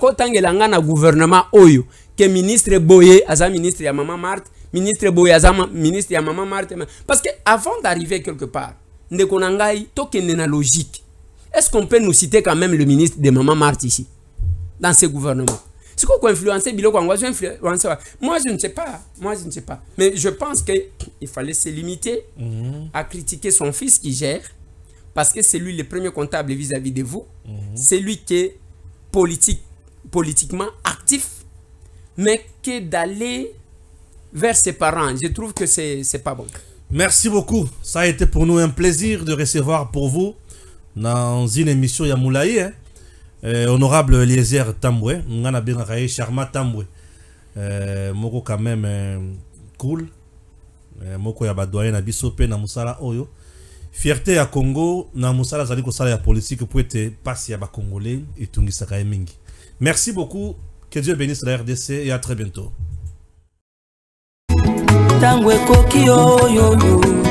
Speaker 2: na gouvernement oyo que ministre Boye aza ministre ya maman Marthe, ministre Boye aza ministre ya maman Marthe, parce que avant d'arriver quelque part, ndekonangai tokende na logique. Est-ce qu'on peut nous citer quand même le ministre de maman Marthe ici dans ce gouvernement? C'est quoi influencer Biloko Angwazo influencer? Moi je ne sais pas. Mais je pense qu'il fallait se limiter à critiquer son fils qui gère, parce que c'est lui le premier comptable vis-à-vis de vous. C'est lui qui est politiquement actif, mais que d'aller vers ses parents, je trouve que c'est pas bon.
Speaker 3: Merci beaucoup. Ça a été pour nous un plaisir de recevoir pour vous dans une émission Yamoulaye. Honorable Eliezer Tambwe, ngana bien raé Charma Tambwe, moko quand même cool, moko ya badoyen na biso pe na musala oyo, fierté ya Congo na musala zali ko sala ya politique pour être passer ya ba congolais et tungisaka mingi. Merci beaucoup, que Dieu bénisse la RDC et à très bientôt.
Speaker 1: Tambwe koki yo yo yo.